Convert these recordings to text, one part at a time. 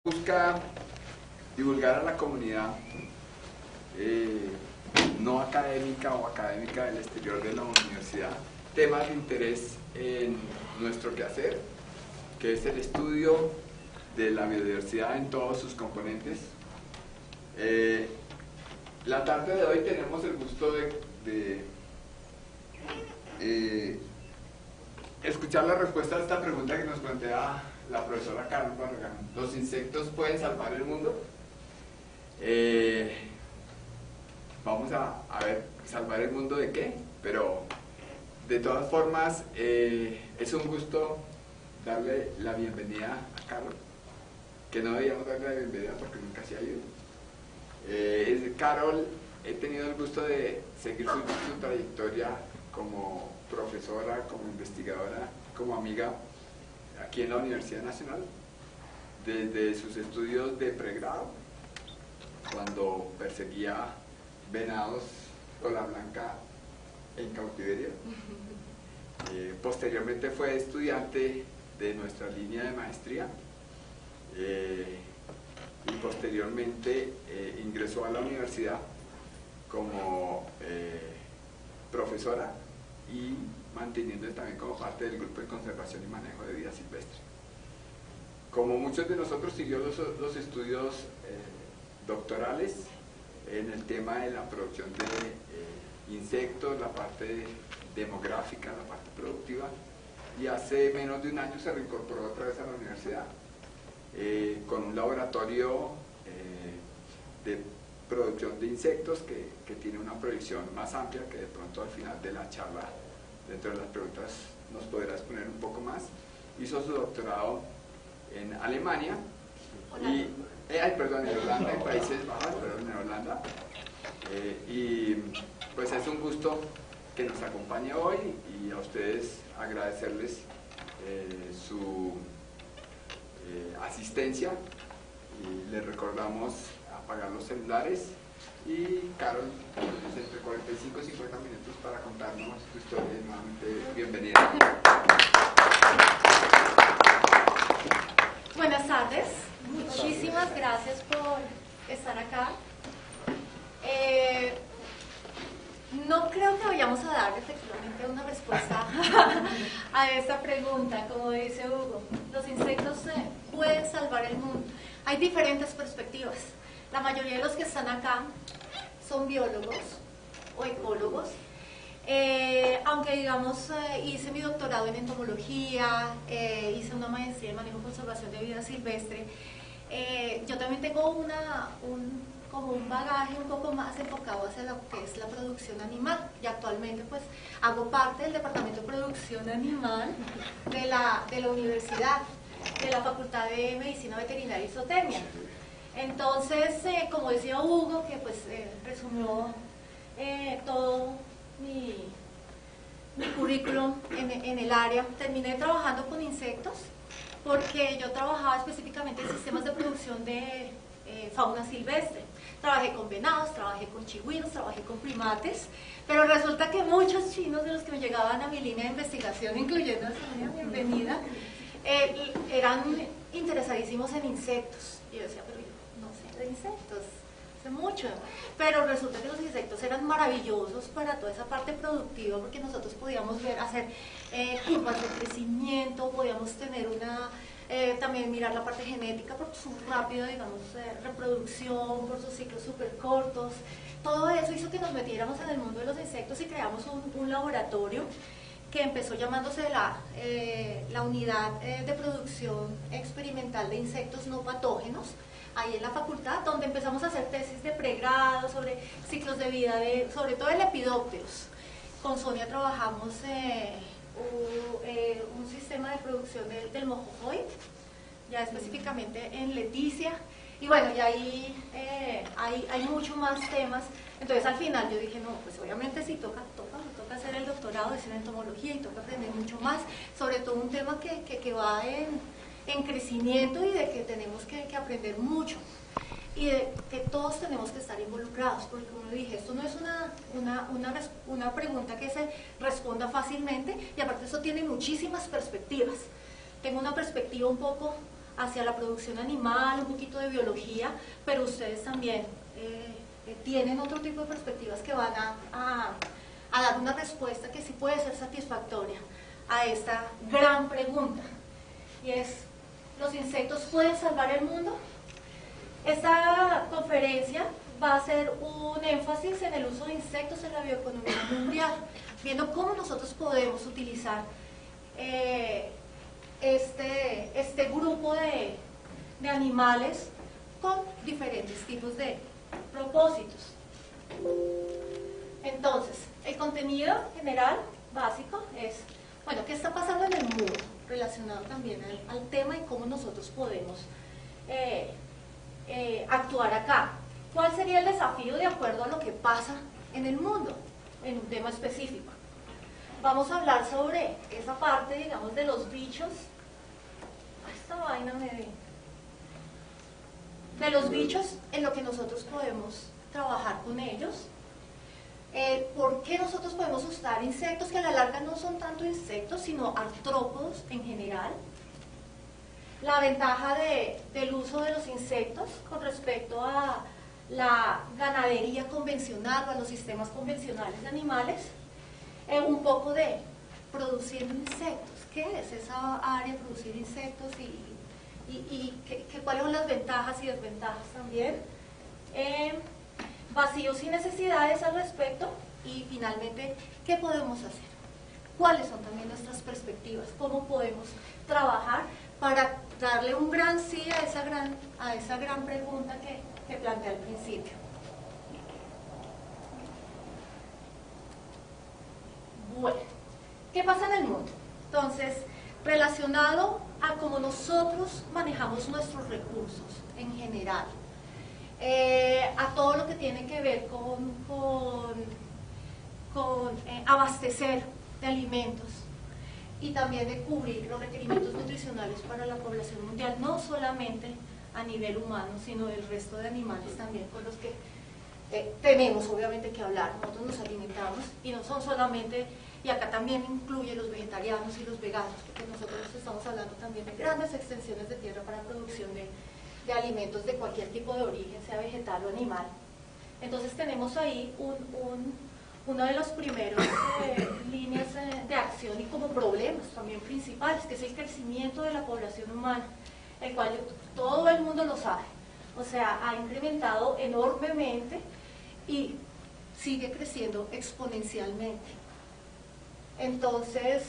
Busca divulgar a la comunidad no académica o académica del exterior de la universidad temas de interés en nuestro quehacer, que es el estudio de la biodiversidad en todos sus componentes. La tarde de hoy tenemos el gusto de escuchar la respuesta a esta pregunta que nos plantea la profesora Carol Barragán. ¿Los insectos pueden salvar el mundo? Vamos a ver, ¿salvar el mundo de qué? Pero de todas formas es un gusto darle la bienvenida a Carol, que no debíamos darle la bienvenida porque nunca se ha ido. Carol, he tenido el gusto de seguir su trayectoria como profesora, como investigadora, como amiga aquí en la Universidad Nacional, desde sus estudios de pregrado, cuando perseguía venados cola blanca en cautiverio. Posteriormente fue estudiante de nuestra línea de maestría y posteriormente ingresó a la universidad como profesora y manteniéndose también como parte del grupo de conservación y manejo de vida silvestre. Como muchos de nosotros, siguió los estudios doctorales en el tema de la producción de insectos, la parte demográfica, la parte productiva, y hace menos de un año se reincorporó otra vez a la universidad con un laboratorio de producción de insectos que tiene una proyección más amplia, que de pronto al final de la charla, dentro de las preguntas, nos podrá exponer un poco más. Hizo su doctorado en Alemania en Holanda, en Países Bajos, en Holanda, y pues es un gusto que nos acompañe hoy, y a ustedes agradecerles su asistencia, y les recordamos apagar los celulares. Y Carol, entre 45 y 50 minutos para contarnos tu historia. Nuevamente, bienvenida. Buenas tardes, muchísimas gracias por estar acá. No creo que vayamos a dar efectivamente una respuesta a esta pregunta. Como dice Hugo, los insectos pueden salvar el mundo. Hay diferentes perspectivas. La mayoría de los que están acá son biólogos o ecólogos, aunque digamos hice mi doctorado en entomología, hice una maestría en manejo y conservación de vida silvestre, yo también tengo como un bagaje un poco más enfocado hacia lo que es la producción animal, y actualmente pues hago parte del departamento de producción animal de la universidad, de la Facultad de Medicina Veterinaria y Zootecnia. Entonces, como decía Hugo, que pues resumió todo mi currículum en el área, terminé trabajando con insectos porque yo trabajaba específicamente en sistemas de producción de fauna silvestre. Trabajé con venados, trabajé con chigüinos, trabajé con primates, pero resulta que muchos chinos de los que me llegaban a mi línea de investigación, incluyendo a Sonia, bienvenida, eran interesadísimos en insectos. Y yo decía, pero yo no sé de insectos, sé mucho. Pero resulta que los insectos eran maravillosos para toda esa parte productiva, porque nosotros podíamos hacer curvas de crecimiento, podíamos tener también mirar la parte genética por su rápido, digamos, reproducción, por sus ciclos súper cortos. Todo eso hizo que nos metiéramos en el mundo de los insectos y creamos un laboratorio que empezó llamándose la Unidad de Producción Experimental de Insectos No Patógenos, ahí en la facultad, donde empezamos a hacer tesis de pregrado sobre ciclos de vida, sobre todo de lepidópteros. Con Sonia trabajamos un sistema de producción del mojojoy, ya específicamente en Leticia, y bueno, y ahí hay mucho más temas. Entonces al final yo dije, no, pues obviamente sí toca hacer el doctorado, es en entomología, y toca aprender mucho más, sobre todo un tema que va en crecimiento, y de que tenemos que aprender mucho, y de que todos tenemos que estar involucrados, porque como dije, esto no es una pregunta que se responda fácilmente, y aparte eso tiene muchísimas perspectivas. Tengo una perspectiva un poco hacia la producción animal, un poquito de biología, pero ustedes también tienen otro tipo de perspectivas que van a dar una respuesta que sí puede ser satisfactoria a esta gran pregunta, y es: ¿los insectos pueden salvar el mundo? Esta conferencia va a hacer un énfasis en el uso de insectos en la bioeconomía mundial, viendo cómo nosotros podemos utilizar este grupo de animales con diferentes tipos de propósitos. Entonces, el contenido general básico es, bueno, ¿qué está pasando en el mundo? Relacionado también al tema y cómo nosotros podemos actuar acá. ¿Cuál sería el desafío de acuerdo a lo que pasa en el mundo, en un tema específico? Vamos a hablar sobre esa parte, digamos, de los bichos. Esta vaina de los bichos, en lo que nosotros podemos trabajar con ellos. ¿Por qué nosotros podemos usar insectos que a la larga no son tanto insectos, sino artrópodos en general? La ventaja del uso de los insectos con respecto a la ganadería convencional o a los sistemas convencionales de animales. Un poco de producir insectos. ¿Qué es esa área de producir insectos y cuáles son las ventajas y desventajas también? Vacíos y necesidades al respecto, y finalmente, ¿qué podemos hacer? ¿Cuáles son también nuestras perspectivas? ¿Cómo podemos trabajar para darle un gran sí a esa gran pregunta que planteé al principio? Bueno, ¿qué pasa en el mundo? Entonces, relacionado a cómo nosotros manejamos nuestros recursos en general, a todo lo que tiene que ver con abastecer de alimentos y también de cubrir los requerimientos nutricionales para la población mundial, no solamente a nivel humano, sino del resto de animales también con los que tenemos obviamente que hablar. Nosotros nos alimentamos y no son solamente, y acá también incluye los vegetarianos y los veganos, porque nosotros estamos hablando también de grandes extensiones de tierra para producción de alimentos de cualquier tipo de origen, sea vegetal o animal. Entonces tenemos ahí uno de los primeros líneas de acción y como problemas también principales, que es el crecimiento de la población humana, el cual todo el mundo lo sabe. O sea, ha incrementado enormemente y sigue creciendo exponencialmente. Entonces,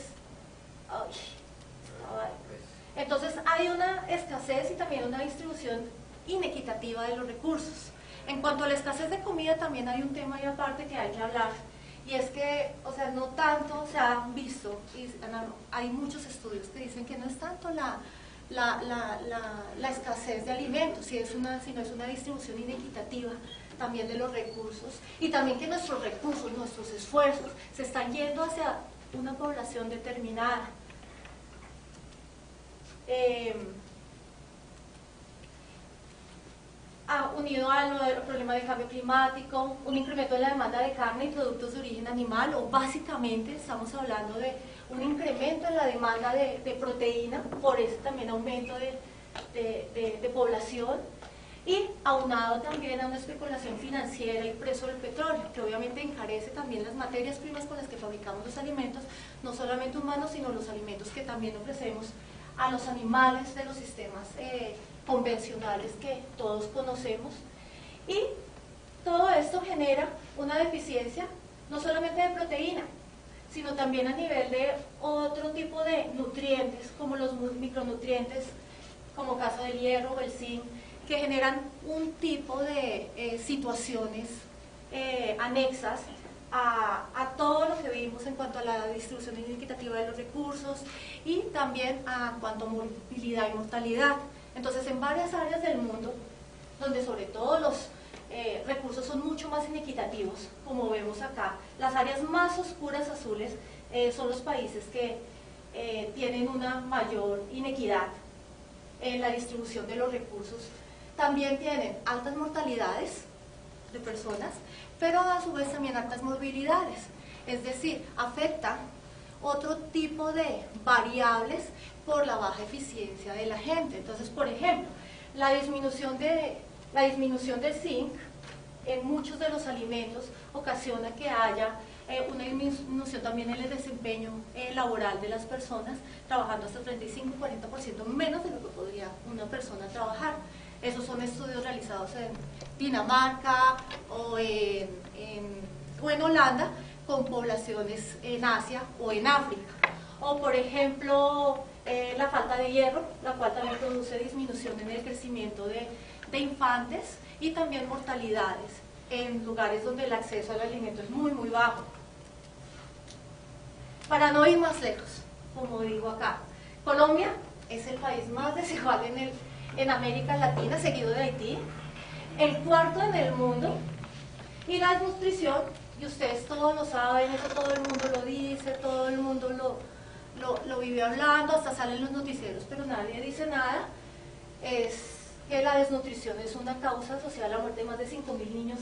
entonces hay una escasez y también una distribución inequitativa de los recursos. En cuanto a la escasez de comida, también hay un tema y aparte que hay que hablar, y es que, o sea, no tanto se ha visto, y hay muchos estudios que dicen que no es tanto la escasez de alimentos, sino es una distribución inequitativa también de los recursos, y también que nuestros recursos, nuestros esfuerzos se están yendo hacia una población determinada. Unido al problema del cambio climático, un incremento de la demanda de carne y productos de origen animal, o básicamente estamos hablando de un incremento en la demanda de proteína, por eso también aumento de población, y aunado también a una especulación financiera y el precio del petróleo, que obviamente encarece también las materias primas con las que fabricamos los alimentos, no solamente humanos, sino los alimentos que también ofrecemos a los animales de los sistemas convencionales que todos conocemos. Y todo esto genera una deficiencia no solamente de proteína, sino también a nivel de otro tipo de nutrientes, como los micronutrientes, como caso del hierro o el zinc, que generan un tipo de situaciones anexas a todo lo que vimos en cuanto a la distribución inequitativa de los recursos y también a cuanto a movilidad y mortalidad. Entonces, en varias áreas del mundo, donde sobre todo los recursos son mucho más inequitativos, como vemos acá, las áreas más oscuras azules son los países que tienen una mayor inequidad en la distribución de los recursos. También tienen altas mortalidades de personas, pero a su vez también altas morbilidades, es decir, afecta otro tipo de variables por la baja eficiencia de la gente. Entonces, por ejemplo, la disminución de zinc en muchos de los alimentos ocasiona que haya una disminución también en el desempeño laboral de las personas, trabajando hasta 35-40% menos de lo que podría una persona trabajar. Esos son estudios realizados en Dinamarca o en Holanda, con poblaciones en Asia o en África. O por ejemplo, la falta de hierro, la cual también produce disminución en el crecimiento de infantes y también mortalidades en lugares donde el acceso al alimento es muy bajo. Para no ir más lejos, como digo acá, Colombia es el país más desigual en América Latina, seguido de Haití, el cuarto en el mundo, y la desnutrición, y ustedes todos lo saben, eso todo el mundo lo dice, todo el mundo lo vive hablando, hasta salen los noticieros, pero nadie dice nada, es que la desnutrición es una causa asociada a la muerte de más de 5.000 niños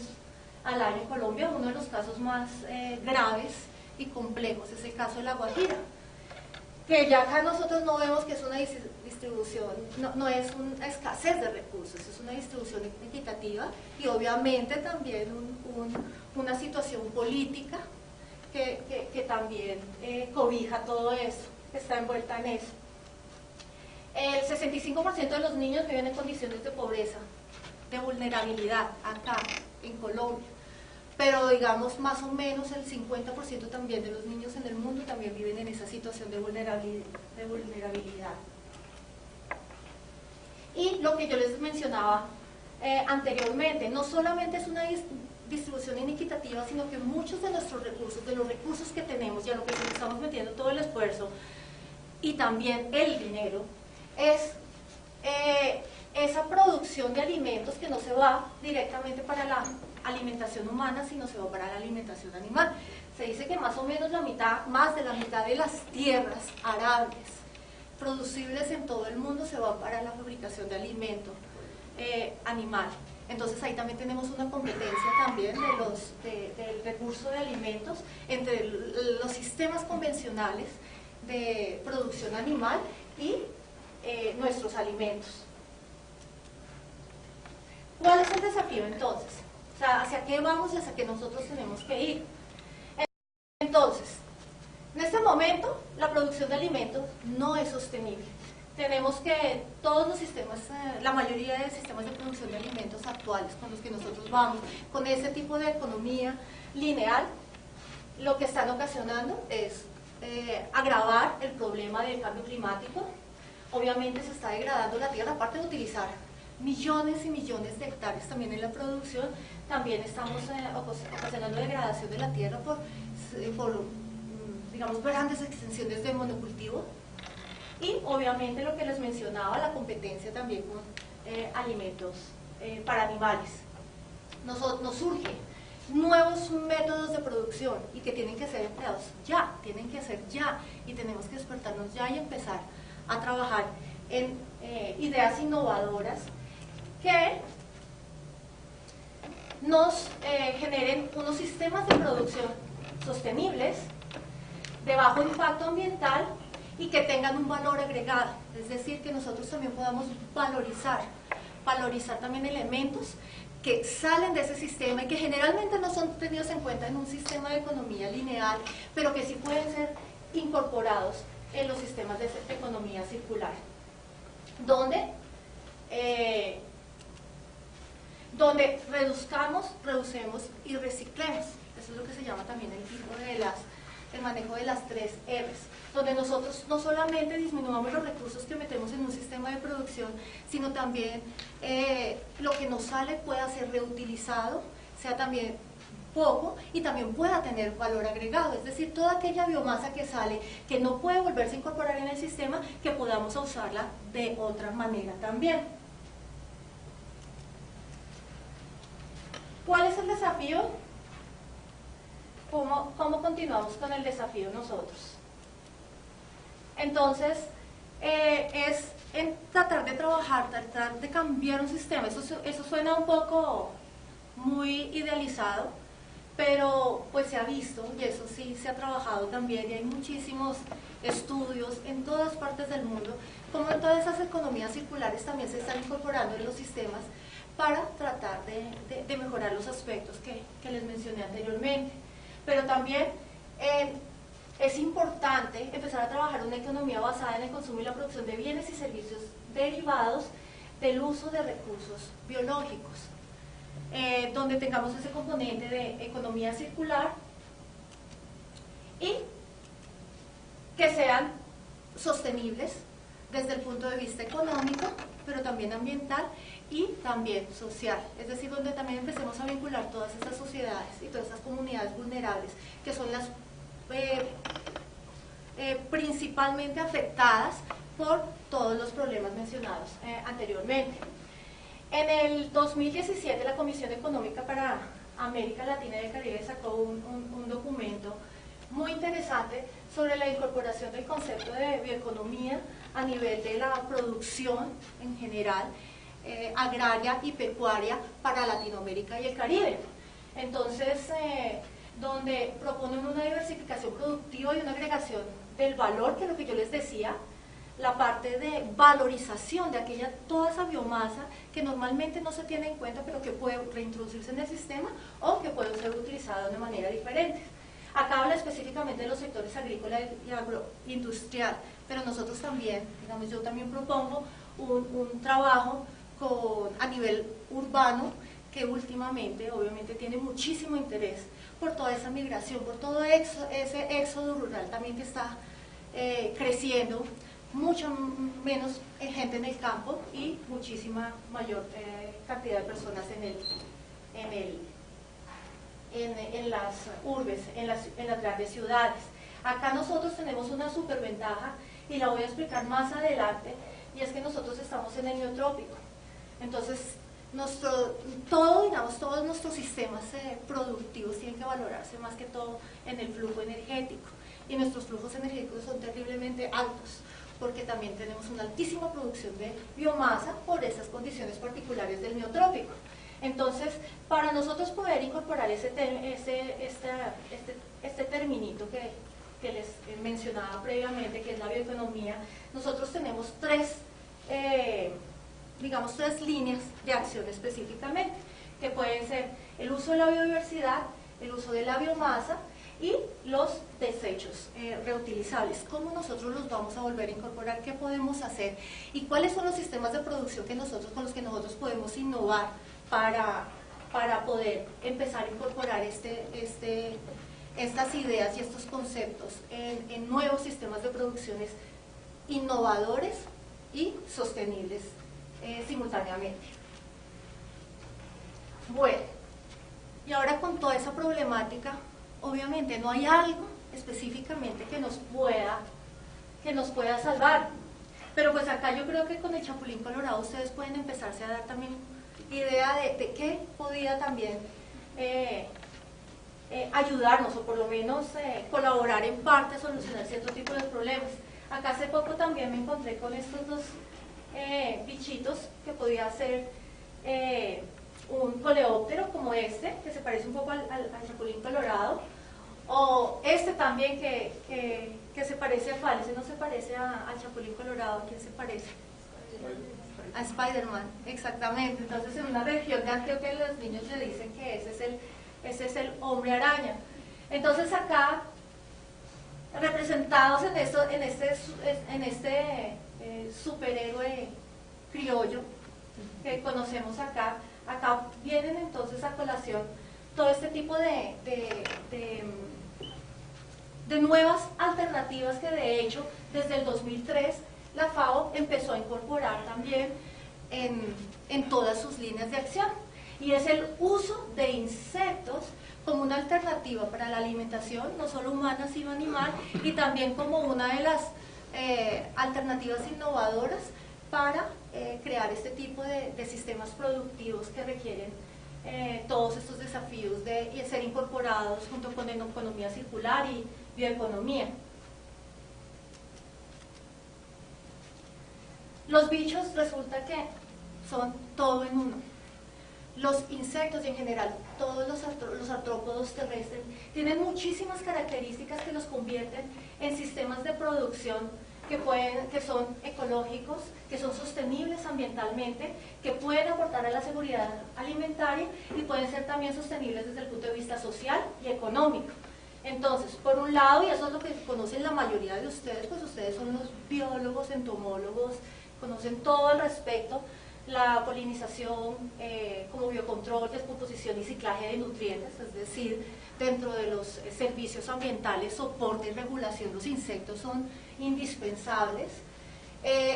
al año en Colombia. Uno de los casos más graves y complejos es el caso de La Guajira, que ya acá nosotros no vemos que es una distribución, no es una escasez de recursos, es una distribución equitativa y obviamente también una situación política que también cobija todo eso, está envuelta en eso. El 65% de los niños viven en condiciones de pobreza, de vulnerabilidad acá en Colombia, pero digamos más o menos el 50% también de los niños en el mundo también viven en esa situación de vulnerabilidad. Y lo que yo les mencionaba anteriormente, no solamente es una distribución inequitativa, sino que muchos de nuestros recursos, de los recursos que tenemos y a lo que nos estamos metiendo todo el esfuerzo y también el dinero, es esa producción de alimentos que no se va directamente para la alimentación humana, sino se va para la alimentación animal. Se dice que más o menos más de la mitad de las tierras arables producibles en todo el mundo se va para la fabricación de alimento animal. Entonces ahí también tenemos una competencia también del recurso de alimentos entre los sistemas convencionales de producción animal y nuestros alimentos. ¿Cuál es el desafío entonces? O sea, ¿hacia qué vamos y hacia qué nosotros tenemos que ir? Entonces, en este momento la producción de alimentos no es sostenible. Tenemos que todos los sistemas, la mayoría de sistemas de producción de alimentos actuales con los que nosotros vamos, con este tipo de economía lineal, lo que están ocasionando es agravar el problema del cambio climático. Obviamente se está degradando la tierra, aparte de utilizar millones y millones de hectáreas también en la producción, también estamos ocasionando degradación de la tierra por digamos, grandes extensiones de monocultivo y obviamente lo que les mencionaba, la competencia también con alimentos para animales. Nos surgen nuevos métodos de producción y que tienen que ser empleados ya, tienen que ser ya y tenemos que despertarnos ya y empezar a trabajar en ideas innovadoras que nos generen unos sistemas de producción sostenibles, de bajo impacto ambiental y que tengan un valor agregado, es decir, que nosotros también podamos valorizar también elementos que salen de ese sistema y que generalmente no son tenidos en cuenta en un sistema de economía lineal, pero que sí pueden ser incorporados en los sistemas de economía circular, donde reducemos y reciclemos. Eso es lo que se llama también el manejo de las 3 R's, donde nosotros no solamente disminuamos los recursos que metemos en un sistema de producción, sino también lo que nos sale pueda ser reutilizado, sea también poco y también pueda tener valor agregado, es decir, toda aquella biomasa que sale, que no puede volverse a incorporar en el sistema, que podamos usarla de otra manera también. ¿Cuál es el desafío? ¿Cómo continuamos con el desafío nosotros? Entonces, es en tratar de trabajar, tratar de cambiar un sistema. Eso suena un poco muy idealizado, pero pues se ha visto, y eso sí se ha trabajado también, y hay muchísimos estudios en todas partes del mundo, como en todas esas economías circulares también se están incorporando en los sistemas para tratar de mejorar los aspectos que les mencioné anteriormente. Pero también es importante empezar a trabajar una economía basada en el consumo y la producción de bienes y servicios derivados del uso de recursos biológicos, donde tengamos ese componente de economía circular y que sean sostenibles desde el punto de vista económico, pero también ambiental y también social, es decir, donde también empecemos a vincular todas estas sociedades y todas estas comunidades vulnerables que son las principalmente afectadas por todos los problemas mencionados anteriormente. En el 2017 la Comisión Económica para América Latina y el Caribe sacó un documento muy interesante sobre la incorporación del concepto de bioeconomía a nivel de la producción en general, agraria y pecuaria para Latinoamérica y el Caribe. Entonces, donde proponen una diversificación productiva y una agregación del valor, que es lo que yo les decía, la parte de valorización de toda esa biomasa que normalmente no se tiene en cuenta, pero que puede reintroducirse en el sistema o que puede ser utilizada de una manera diferente. Acá habla específicamente de los sectores agrícola y agroindustrial, pero nosotros también, digamos, yo también propongo un trabajo a nivel urbano, que últimamente obviamente tiene muchísimo interés por toda esa migración, por todo ese éxodo rural también que está creciendo, mucho menos gente en el campo y muchísima mayor cantidad de personas en las urbes, en las grandes ciudades. Acá nosotros tenemos una superventaja y la voy a explicar más adelante, y es que nosotros estamos en el neotrópico. Entonces, todos nuestros sistemas productivos tienen que valorarse más que todo en el flujo energético, y nuestros flujos energéticos son terriblemente altos, porque también tenemos una altísima producción de biomasa por esas condiciones particulares del neotrópico. Entonces, para nosotros poder incorporar este terminito que les mencionaba previamente, que es la bioeconomía, nosotros tenemos tres líneas de acción específicamente, que pueden ser el uso de la biodiversidad, el uso de la biomasa y los desechos reutilizables. ¿Cómo nosotros los vamos a volver a incorporar? ¿Qué podemos hacer? ¿Y cuáles son los sistemas de producción con los que nosotros podemos innovar para poder empezar a incorporar estas ideas y estos conceptos en nuevos sistemas de producciones innovadores y sostenibles simultáneamente? Bueno, y ahora con toda esa problemática, obviamente no hay algo específicamente que nos pueda salvar, pero pues acá yo creo que con el Chapulín Colorado ustedes pueden empezarse a dar también idea de qué podía también ayudarnos, o por lo menos colaborar en parte a solucionar cierto tipo de problemas. Acá hace poco también me encontré con estos dos bichitos, que podía ser un coleóptero como este, que se parece un poco al Chapulín Colorado, o este también que se parece a ese no se parece al Chapulín Colorado. ¿A quién se parece? A Spider-Man, exactamente. Entonces, en una región de Antioquia los niños le dicen que ese es el hombre araña. Entonces acá, representados en este superhéroe criollo que conocemos acá vienen entonces a colación todo este tipo de nuevas alternativas que de hecho desde el 2003 la FAO empezó a incorporar también en todas sus líneas de acción, y es el uso de insectos como una alternativa para la alimentación, no solo humana sino animal, y también como una de las alternativas innovadoras para crear este tipo de sistemas productivos que requieren todos estos desafíos de ser incorporados junto con economía circular y bioeconomía. Los bichos resulta que son todo en uno. los insectos y en general todos los artrópodos terrestres tienen muchísimas características que los convierten en sistemas de producción que son ecológicos, que son sostenibles ambientalmente, que pueden aportar a la seguridad alimentaria y pueden ser también sostenibles desde el punto de vista social y económico. Entonces, por un lado, y eso es lo que conocen la mayoría de ustedes, pues ustedes son los biólogos, entomólogos, conocen todo al respecto, la polinización como biocontrol, descomposición y ciclaje de nutrientes, es decir, dentro de los servicios ambientales, soporte y regulación, los insectos son indispensables.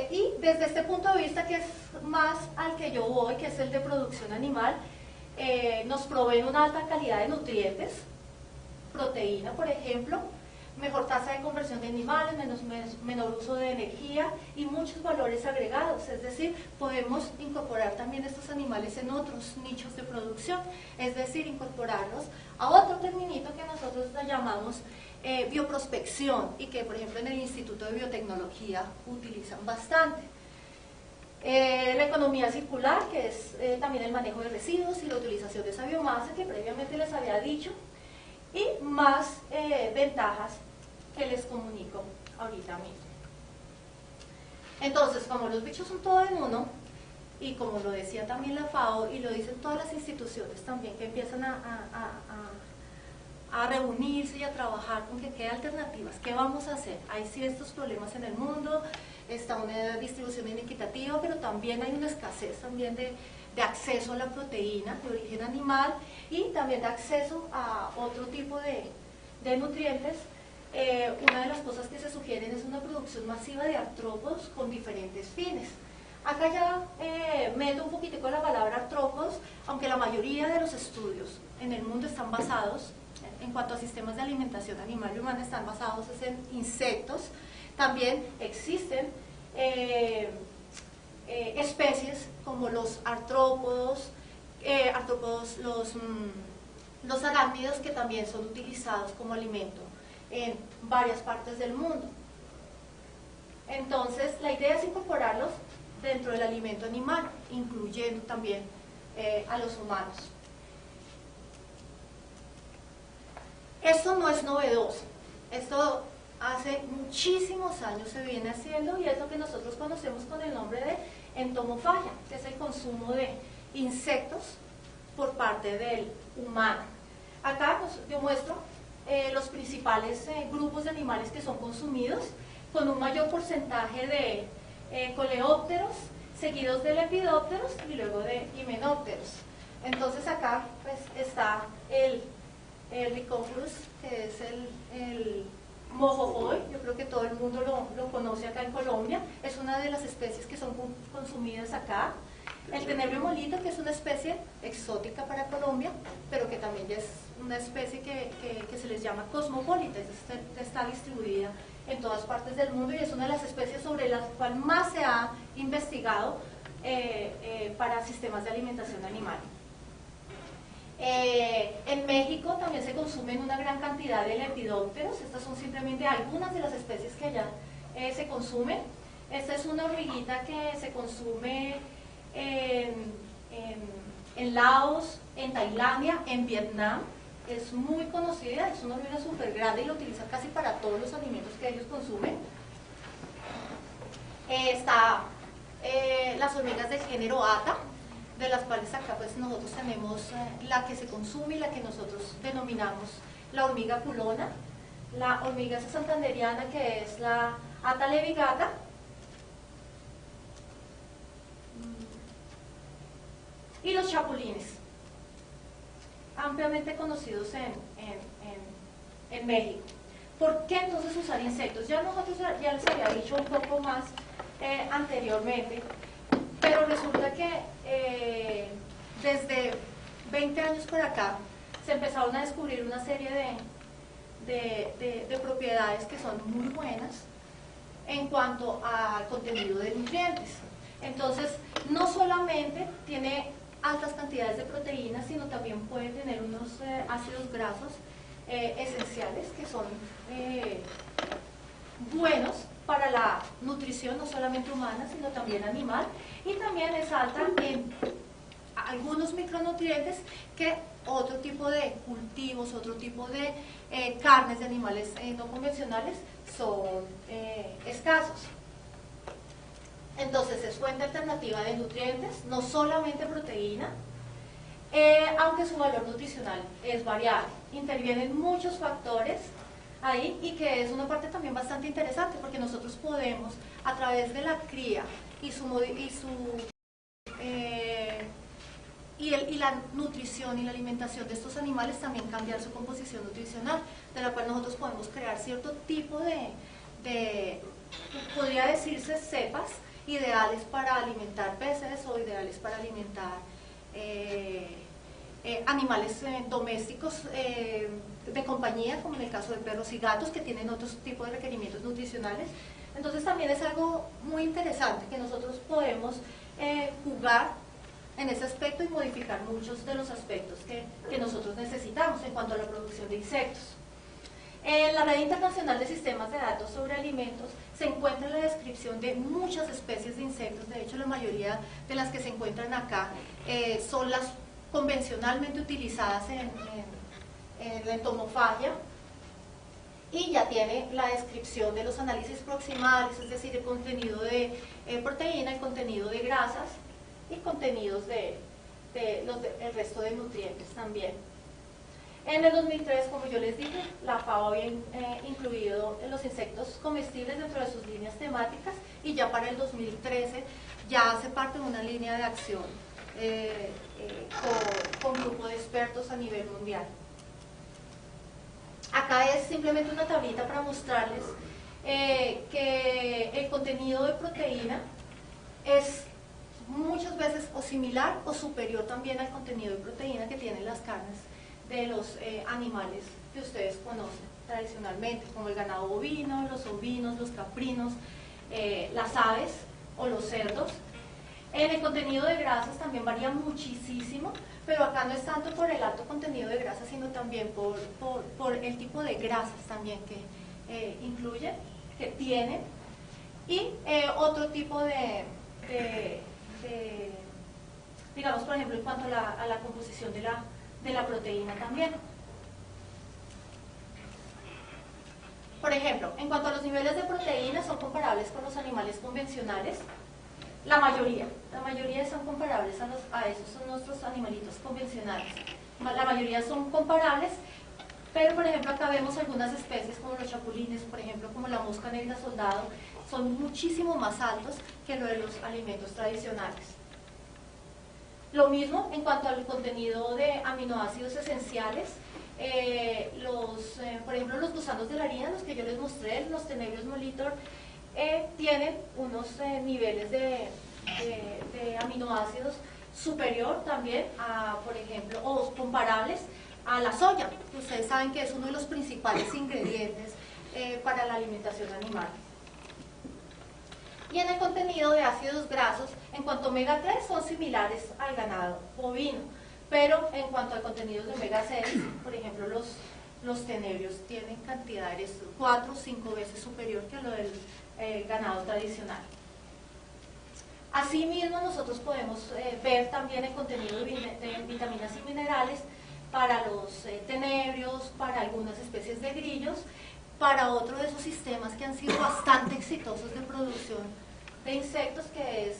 Y desde este punto de vista, que es más al que yo voy, que es el de producción animal, nos proveen una alta calidad de nutrientes, proteína, por ejemplo, mejor tasa de conversión de animales, menor uso de energía y muchos valores agregados, es decir, podemos incorporar también estos animales en otros nichos de producción, es decir, incorporarlos a otro terminito que nosotros llamamos bioprospección y que, por ejemplo, en el Instituto de Biotecnología utilizan bastante. La economía circular, que es también el manejo de residuos y la utilización de esa biomasa que previamente les había dicho, y más ventajas que les comunico ahorita mismo. Entonces, como los bichos son todo en uno, y como lo decía también la FAO, y lo dicen todas las instituciones también, que empiezan a reunirse y a trabajar con que qué alternativas, qué vamos a hacer. Hay sí estos problemas en el mundo, está una distribución inequitativa, pero también hay una escasez también de acceso a la proteína de origen animal y también de acceso a otro tipo de nutrientes. Una de las cosas que se sugieren es una producción masiva de artrópodos con diferentes fines. Acá ya meto un poquitico la palabra artrópodos, aunque la mayoría de los estudios en el mundo están basados, en cuanto a sistemas de alimentación animal y humana, están basados en insectos. También existen especies como los artrópodos, los arácnidos, que también son utilizados como alimento en varias partes del mundo. Entonces, la idea es incorporarlos dentro del alimento animal, incluyendo también a los humanos. Esto no es novedoso, esto hace muchísimos años se viene haciendo y es lo que nosotros conocemos con el nombre de entomofagia, que es el consumo de insectos por parte del humano. Acá yo muestro los principales grupos de animales que son consumidos, con un mayor porcentaje de coleópteros, seguidos de lepidópteros y luego de himenópteros. Entonces acá pues está el Rhicophorus, que es el mojojoy, yo creo que todo el mundo lo conoce acá en Colombia, es una de las especies que son consumidas acá. El tenebrio molito, que es una especie exótica para Colombia, pero que también ya es una especie que se les llama cosmopolita, está distribuida en todas partes del mundo y es una de las especies sobre las cuales más se ha investigado para sistemas de alimentación animal. En México también se consumen una gran cantidad de lepidópteros. Estas son simplemente algunas de las especies que allá se consumen. Esta es una hormiguita que se consume en Laos, en Tailandia, en Vietnam. Es muy conocida, es una hormiga súper grande y la utilizan casi para todos los alimentos que ellos consumen. Está las hormigas del género Ata, de las cuales acá pues nosotros tenemos la que se consume y la que nosotros denominamos la hormiga culona, la hormiga santanderiana, que es la Ata levigata, y los chapulines, ampliamente conocidos en México. ¿Por qué entonces usar insectos? Ya nosotros ya les había dicho un poco más anteriormente, pero resulta que desde 20 años por acá se empezaron a descubrir una serie de propiedades que son muy buenas en cuanto al contenido de nutrientes. Entonces, no solamente tiene altas cantidades de proteínas, sino también puede tener unos ácidos grasos esenciales que son buenos para la nutrición no solamente humana, sino también animal, y también es alta en algunos micronutrientes que otro tipo de cultivos, otro tipo de carnes de animales no convencionales son escasos. Entonces es fuente alternativa de nutrientes, no solamente proteína, aunque su valor nutricional es variable. Intervienen muchos factores ahí y que es una parte también bastante interesante porque nosotros podemos a través de la cría y la nutrición y la alimentación de estos animales también cambiar su composición nutricional, de la cual nosotros podemos crear cierto tipo de podría decirse cepas ideales para alimentar peces o ideales para alimentar animales domésticos de compañía, como en el caso de perros y gatos, que tienen otros tipos de requerimientos nutricionales. Entonces también es algo muy interesante que nosotros podemos jugar en ese aspecto y modificar muchos de los aspectos que nosotros necesitamos en cuanto a la producción de insectos. En la Red Internacional de Sistemas de Datos sobre Alimentos se encuentra la descripción de muchas especies de insectos. De hecho, la mayoría de las que se encuentran acá son las convencionalmente utilizadas en la entomofagia, y ya tiene la descripción de los análisis proximales, es decir, el contenido de proteína, el contenido de grasas y contenidos el resto de nutrientes también. En el 2003, como yo les dije, la FAO había incluido los insectos comestibles dentro de sus líneas temáticas, y ya para el 2013 ya hace parte de una línea de acción con grupo de expertos a nivel mundial. Acá es simplemente una tablita para mostrarles que el contenido de proteína es muchas veces o similar o superior también al contenido de proteína que tienen las carnes de los animales que ustedes conocen tradicionalmente, como el ganado bovino, los ovinos, los caprinos, las aves o los cerdos. En el contenido de grasas también varía muchísimo, pero acá no es tanto por el alto contenido de grasas, sino también por el tipo de grasas también que incluyen, que tienen, y otro tipo digamos, por ejemplo, en cuanto a la composición de la proteína también. Por ejemplo, en cuanto a los niveles de proteína, son comparables con los animales convencionales. La mayoría son comparables a esos, son nuestros animalitos convencionales. La mayoría son comparables, pero por ejemplo acá vemos algunas especies como los chapulines, por ejemplo, como la mosca negra soldado, son muchísimo más altos que lo de los alimentos tradicionales. Lo mismo en cuanto al contenido de aminoácidos esenciales. Por ejemplo, los gusanos de la harina, los que yo les mostré, los Tenebrios molitor, tienen unos niveles de aminoácidos superior también a, por ejemplo, o comparables a la soya, que ustedes saben que es uno de los principales ingredientes para la alimentación animal. Y en el contenido de ácidos grasos, en cuanto a omega 3, son similares al ganado bovino, pero en cuanto al contenido de omega 6, por ejemplo, los tenebrios tienen cantidades 4 o 5 veces superior que lo del ganado tradicional. Asimismo, nosotros podemos ver también el contenido de vitaminas y minerales para los tenebrios, para algunas especies de grillos, para otro de esos sistemas que han sido bastante exitosos de producción de insectos, que es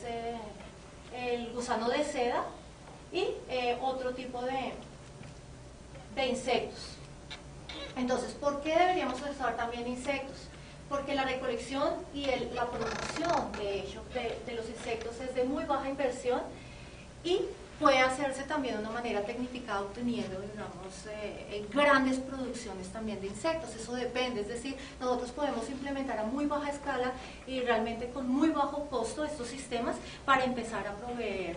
el gusano de seda y otro tipo de insectos. Entonces, ¿por qué deberíamos usar también insectos? Porque la recolección y la producción, de hecho, de los insectos es de muy baja inversión y puede hacerse también de una manera tecnificada, obteniendo, digamos, grandes producciones también de insectos. Eso depende, es decir, nosotros podemos implementar a muy baja escala y realmente con muy bajo costo estos sistemas para empezar a proveer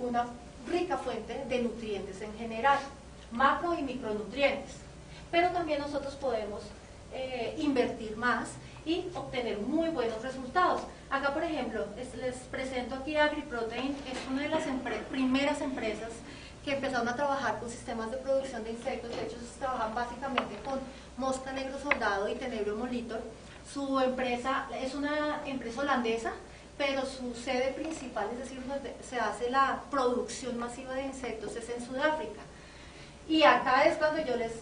una rica fuente de nutrientes en general, macro y micronutrientes. Pero también nosotros podemos invertir más y obtener muy buenos resultados. Acá, por ejemplo, les presento aquí AgriProtein. Es una de las primeras empresas que empezaron a trabajar con sistemas de producción de insectos. De hecho, se trabajan básicamente con mosca negro soldado y tenebrio molitor. Su empresa es una empresa holandesa pero su sede principal, es decir, donde se hace la producción masiva de insectos, es en Sudáfrica. Y acá es cuando yo les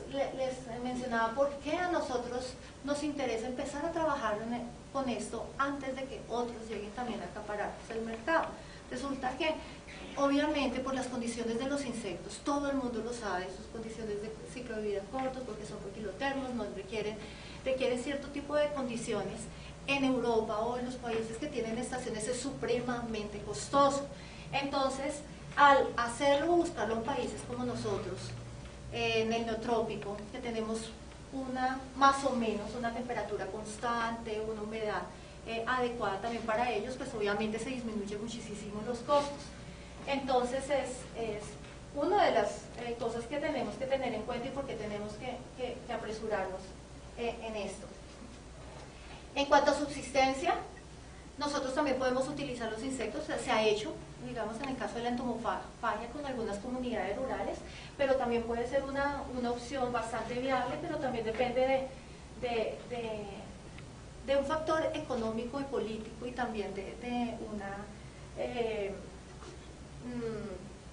mencionaba por qué a nosotros nos interesa empezar a trabajar con esto antes de que otros lleguen también a acaparar el mercado. Resulta que, obviamente, por las condiciones de los insectos, todo el mundo lo sabe, sus condiciones de ciclo de vida cortos, porque son poquilotermos, no requieren cierto tipo de condiciones. En Europa o en los países que tienen estaciones es supremamente costoso. Entonces, al hacerlo, buscarlo en países como nosotros, en el neotrópico, que tenemos más o menos una temperatura constante, una humedad adecuada también para ellos, pues obviamente se disminuye muchísimo los costos. Entonces es una de las cosas que tenemos que tener en cuenta y por qué tenemos que apresurarnos en esto. En cuanto a subsistencia, nosotros también podemos utilizar los insectos, se ha hecho, digamos en el caso de la entomofagia con algunas comunidades rurales, pero también puede ser una opción bastante viable, pero también depende de un factor económico y político y también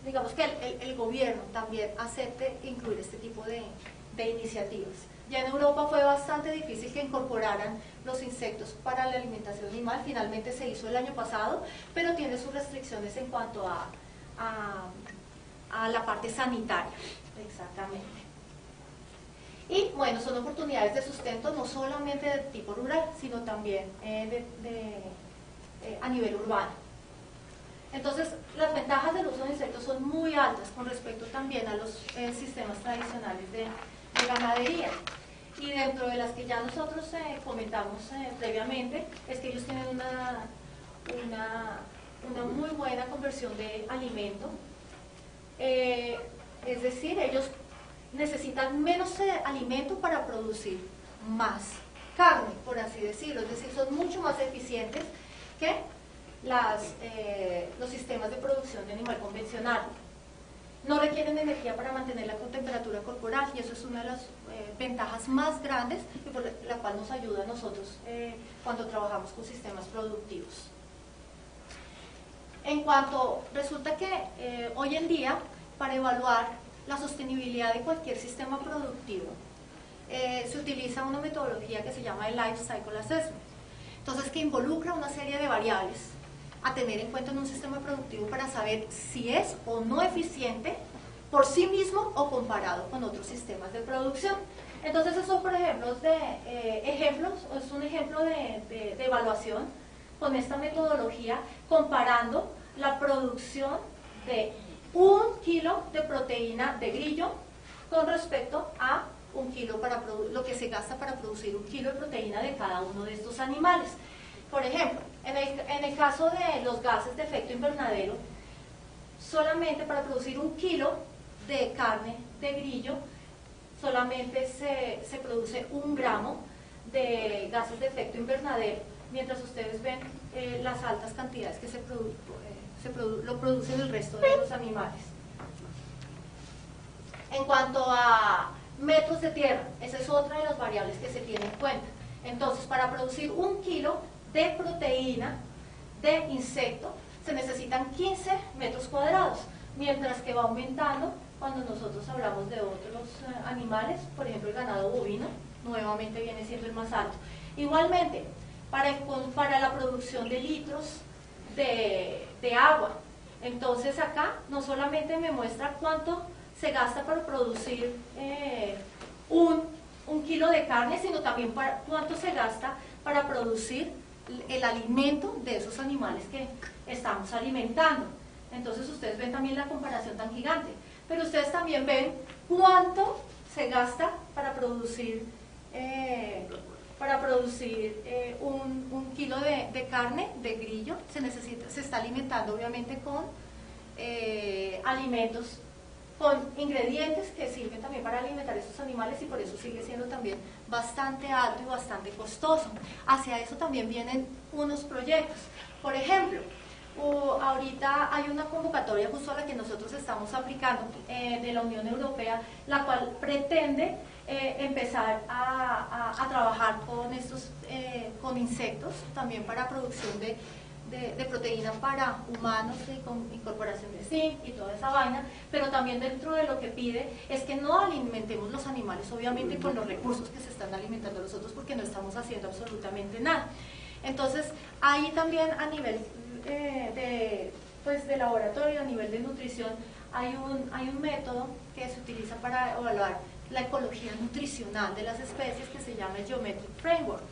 digamos que el gobierno también acepte incluir este tipo de iniciativas. Ya en Europa fue bastante difícil que incorporaran los insectos para la alimentación animal, finalmente se hizo el año pasado, pero tiene sus restricciones en cuanto a la parte sanitaria, exactamente. Y bueno, son oportunidades de sustento no solamente de tipo rural, sino también a nivel urbano. Entonces, las ventajas del uso de insectos son muy altas con respecto también a los sistemas tradicionales de ganadería. Y dentro de las que ya nosotros comentamos previamente, es que ellos tienen una muy buena conversión de alimento. Es decir, ellos necesitan menos alimento para producir más carne, por así decirlo. Es decir, son mucho más eficientes que los sistemas de producción de animal convencional. No requieren energía para mantener la temperatura corporal y eso es una de las ventajas más grandes y por la cual nos ayuda a nosotros cuando trabajamos con sistemas productivos. En cuanto, resulta que hoy en día, para evaluar la sostenibilidad de cualquier sistema productivo, se utiliza una metodología que se llama el Life Cycle Assessment. Entonces, que involucra una serie de variables a tener en cuenta en un sistema productivo para saber si es o no eficiente por sí mismo o comparado con otros sistemas de producción. Entonces, esos son, por ejemplo, es un ejemplo de evaluación con esta metodología comparando la producción de 1 kilo de proteína de grillo con respecto a 1 kilo lo que se gasta para producir 1 kilo de proteína de cada uno de estos animales. Por ejemplo, en el caso de los gases de efecto invernadero, solamente para producir 1 kilo de carne de grillo, solamente se produce 1 gramo de gases de efecto invernadero, mientras ustedes ven las altas cantidades que lo producen el resto de los animales. En cuanto a metros de tierra, esa es otra de las variables que se tiene en cuenta. Entonces, para producir 1 kilo de proteína de insecto se necesitan 15 metros cuadrados, mientras que va aumentando cuando nosotros hablamos de otros animales, por ejemplo el ganado bovino, nuevamente viene siendo el más alto. Igualmente, para la producción de litros de agua, entonces acá no solamente me muestra cuánto se gasta para producir un kilo de carne, sino también cuánto se gasta para producir el alimento de esos animales que estamos alimentando. Entonces ustedes ven también la comparación tan gigante, pero ustedes también ven cuánto se gasta para producir un kilo de carne de grillo. Se está alimentando obviamente con alimentos, con ingredientes que sirven también para alimentar a estos animales y por eso sigue siendo también bastante alto y bastante costoso. Hacia eso también vienen unos proyectos. Por ejemplo, ahorita hay una convocatoria justo a la que nosotros estamos aplicando de la Unión Europea, la cual pretende empezar a trabajar con insectos también para producción de proteína para humanos y con incorporación de zinc y toda esa vaina, pero también dentro de lo que pide es que no alimentemos los animales, obviamente con los recursos que se están alimentando los otros, porque no estamos haciendo absolutamente nada. Entonces, ahí también a nivel de laboratorio, a nivel de nutrición, hay un método que se utiliza para evaluar la ecología nutricional de las especies que se llama el Geometric Framework.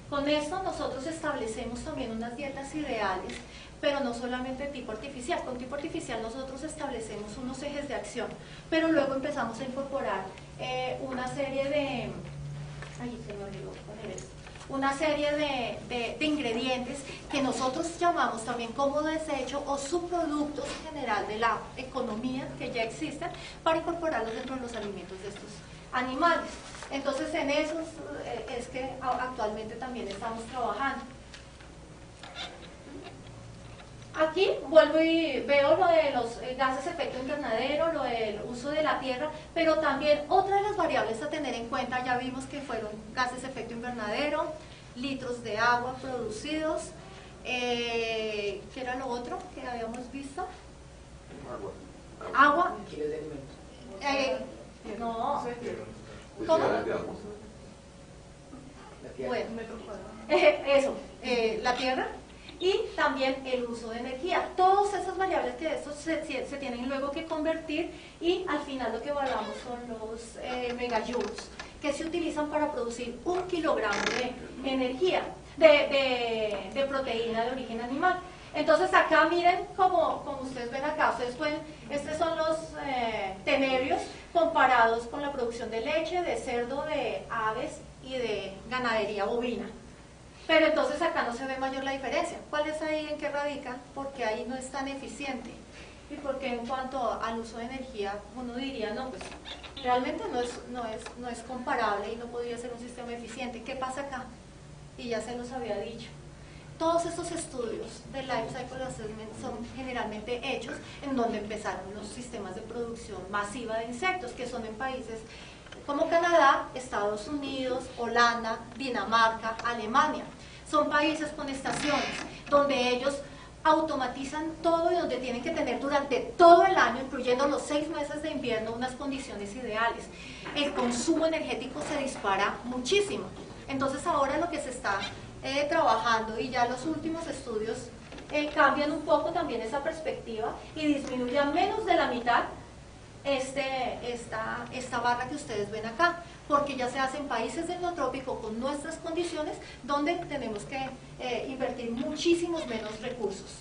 Con esto nosotros establecemos también unas dietas ideales, pero no solamente de tipo artificial. Con tipo artificial nosotros establecemos unos ejes de acción, pero luego empezamos a incorporar una serie de... Ay, se me olvidó poner esto. Una serie de ingredientes que nosotros llamamos también como desecho o subproductos en general de la economía que ya existen, para incorporarlos dentro de los alimentos de estos animales. Entonces en eso es que actualmente también estamos trabajando. Aquí vuelvo y veo lo de los gases de efecto invernadero, lo del uso de la tierra, pero también otra de las variables a tener en cuenta, ya vimos que fueron gases de efecto invernadero, litros de agua producidos, ¿qué era lo otro que habíamos visto? Agua. Kilos de alimento. No. ¿Cómo? Bueno, eso, la tierra. Y también el uso de energía. Todas esas variables que estos se tienen luego que convertir, y al final lo que evaluamos son los megajoules que se utilizan para producir 1 kilogramo de energía, de proteína de origen animal. Entonces acá miren, como ustedes ven acá, estos son los tenerios comparados con la producción de leche, de cerdo, de aves y de ganadería bovina. Pero entonces acá no se ve mayor la diferencia. ¿Cuál es ahí, en qué radica? Porque ahí no es tan eficiente. Y porque en cuanto al uso de energía, uno diría, no, pues realmente no es comparable y no podría ser un sistema eficiente. ¿Qué pasa acá? Y ya se los había dicho. Todos estos estudios de Life Cycle Assessment son generalmente hechos en donde empezaron los sistemas de producción masiva de insectos, que son en países como Canadá, Estados Unidos, Holanda, Dinamarca, Alemania. Son países con estaciones donde ellos automatizan todo y donde tienen que tener durante todo el año, incluyendo los 6 meses de invierno, unas condiciones ideales. El consumo energético se dispara muchísimo. Entonces ahora lo que se está trabajando, y ya los últimos estudios cambian un poco también esa perspectiva y disminuye a menos de la mitad esta barra que ustedes ven acá, porque ya se hace en países del neotrópico con nuestras condiciones, donde tenemos que invertir muchísimos menos recursos.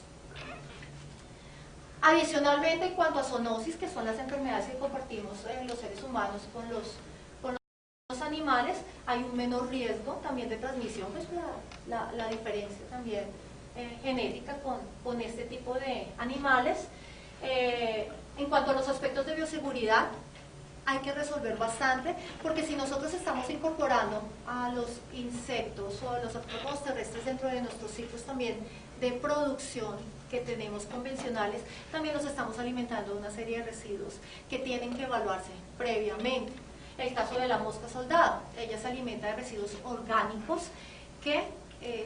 Adicionalmente, en cuanto a zoonosis, que son las enfermedades que compartimos los seres humanos con los animales, hay un menor riesgo también de transmisión, pues la diferencia también genética con este tipo de animales. En cuanto a los aspectos de bioseguridad, hay que resolver bastante, porque si nosotros estamos incorporando a los insectos o a los artrópodos terrestres dentro de nuestros ciclos también de producción que tenemos convencionales, también nos estamos alimentando de una serie de residuos que tienen que evaluarse previamente. El caso de la mosca soldado, ella se alimenta de residuos orgánicos que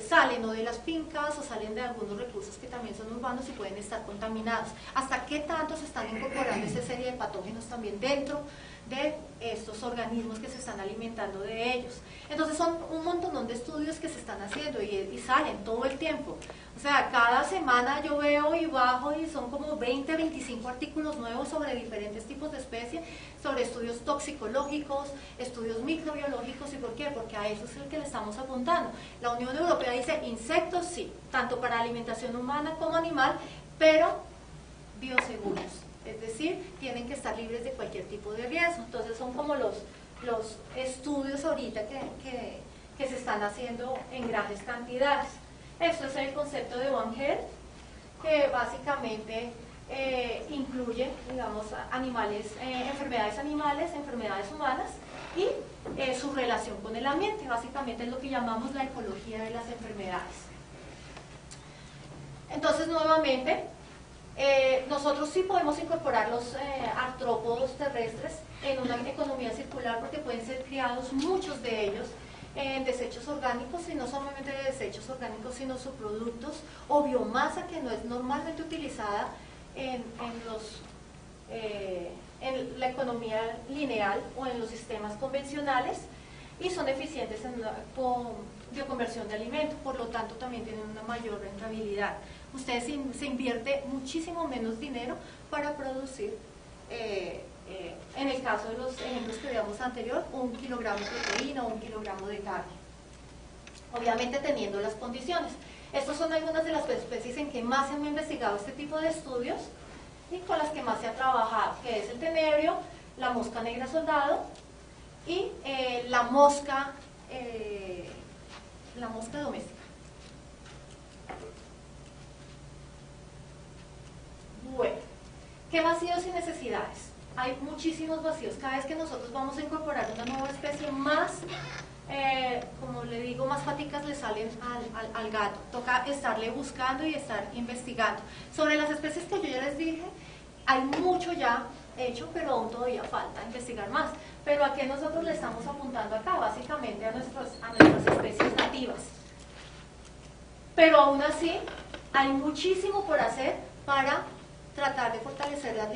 salen o de las fincas o salen de algunos recursos que también son urbanos y pueden estar contaminados. ¿Hasta qué tanto se están incorporando esa serie de patógenos también dentro de estos organismos que se están alimentando de ellos? Entonces son un montón de estudios que se están haciendo y salen todo el tiempo. O sea, cada semana yo veo y bajo y son como 20, 25 artículos nuevos sobre diferentes tipos de especies, sobre estudios toxicológicos, estudios microbiológicos. ¿Y por qué? Porque a eso es el que le estamos apuntando. La Unión Europea dice insectos sí, tanto para alimentación humana como animal, pero bioseguros. Es decir, tienen que estar libres de cualquier tipo de riesgo. Entonces son como los estudios ahorita que se están haciendo en grandes cantidades. Esto es el concepto de One Health, que básicamente incluye, digamos, enfermedades animales, enfermedades humanas y su relación con el ambiente. Básicamente es lo que llamamos la ecología de las enfermedades. Entonces, nuevamente, nosotros sí podemos incorporar los artrópodos terrestres en una economía circular, porque pueden ser criados muchos de ellos en desechos orgánicos, y no solamente de desechos orgánicos, sino subproductos o biomasa que no es normalmente utilizada en la economía lineal o en los sistemas convencionales, y son eficientes en la bioconversión de alimentos, por lo tanto también tienen una mayor rentabilidad. Ustedes se invierte muchísimo menos dinero para producir, en el caso de los ejemplos que veamos anterior, 1 kilogramo de proteína o 1 kilogramo de carne, obviamente teniendo las condiciones. Estas son algunas de las especies en que más se han investigado este tipo de estudios y con las que más se ha trabajado, que es el tenebrio, la mosca negra soldado y la mosca doméstica. Bueno, ¿qué vacíos y necesidades? Hay muchísimos vacíos. Cada vez que nosotros vamos a incorporar una nueva especie, más, como le digo, más paticas le salen al gato. Toca estarle buscando y estar investigando. Sobre las especies que yo ya les dije, hay mucho ya hecho, pero aún todavía falta investigar más. Pero ¿a qué nosotros le estamos apuntando acá? Básicamente a nuestras especies nativas. Pero aún así, hay muchísimo por hacer para tratar de fortalecer la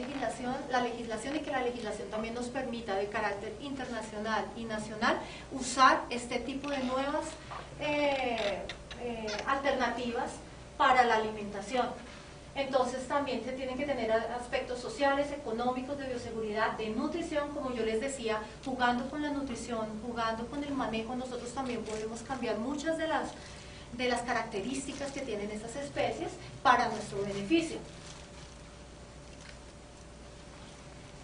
legislación y que la legislación también nos permita, de carácter internacional y nacional, usar este tipo de nuevas alternativas para la alimentación. Entonces también se tienen que tener aspectos sociales, económicos, de bioseguridad, de nutrición, como yo les decía, jugando con la nutrición, jugando con el manejo. Nosotros también podemos cambiar muchas de las características que tienen estas especies para nuestro beneficio.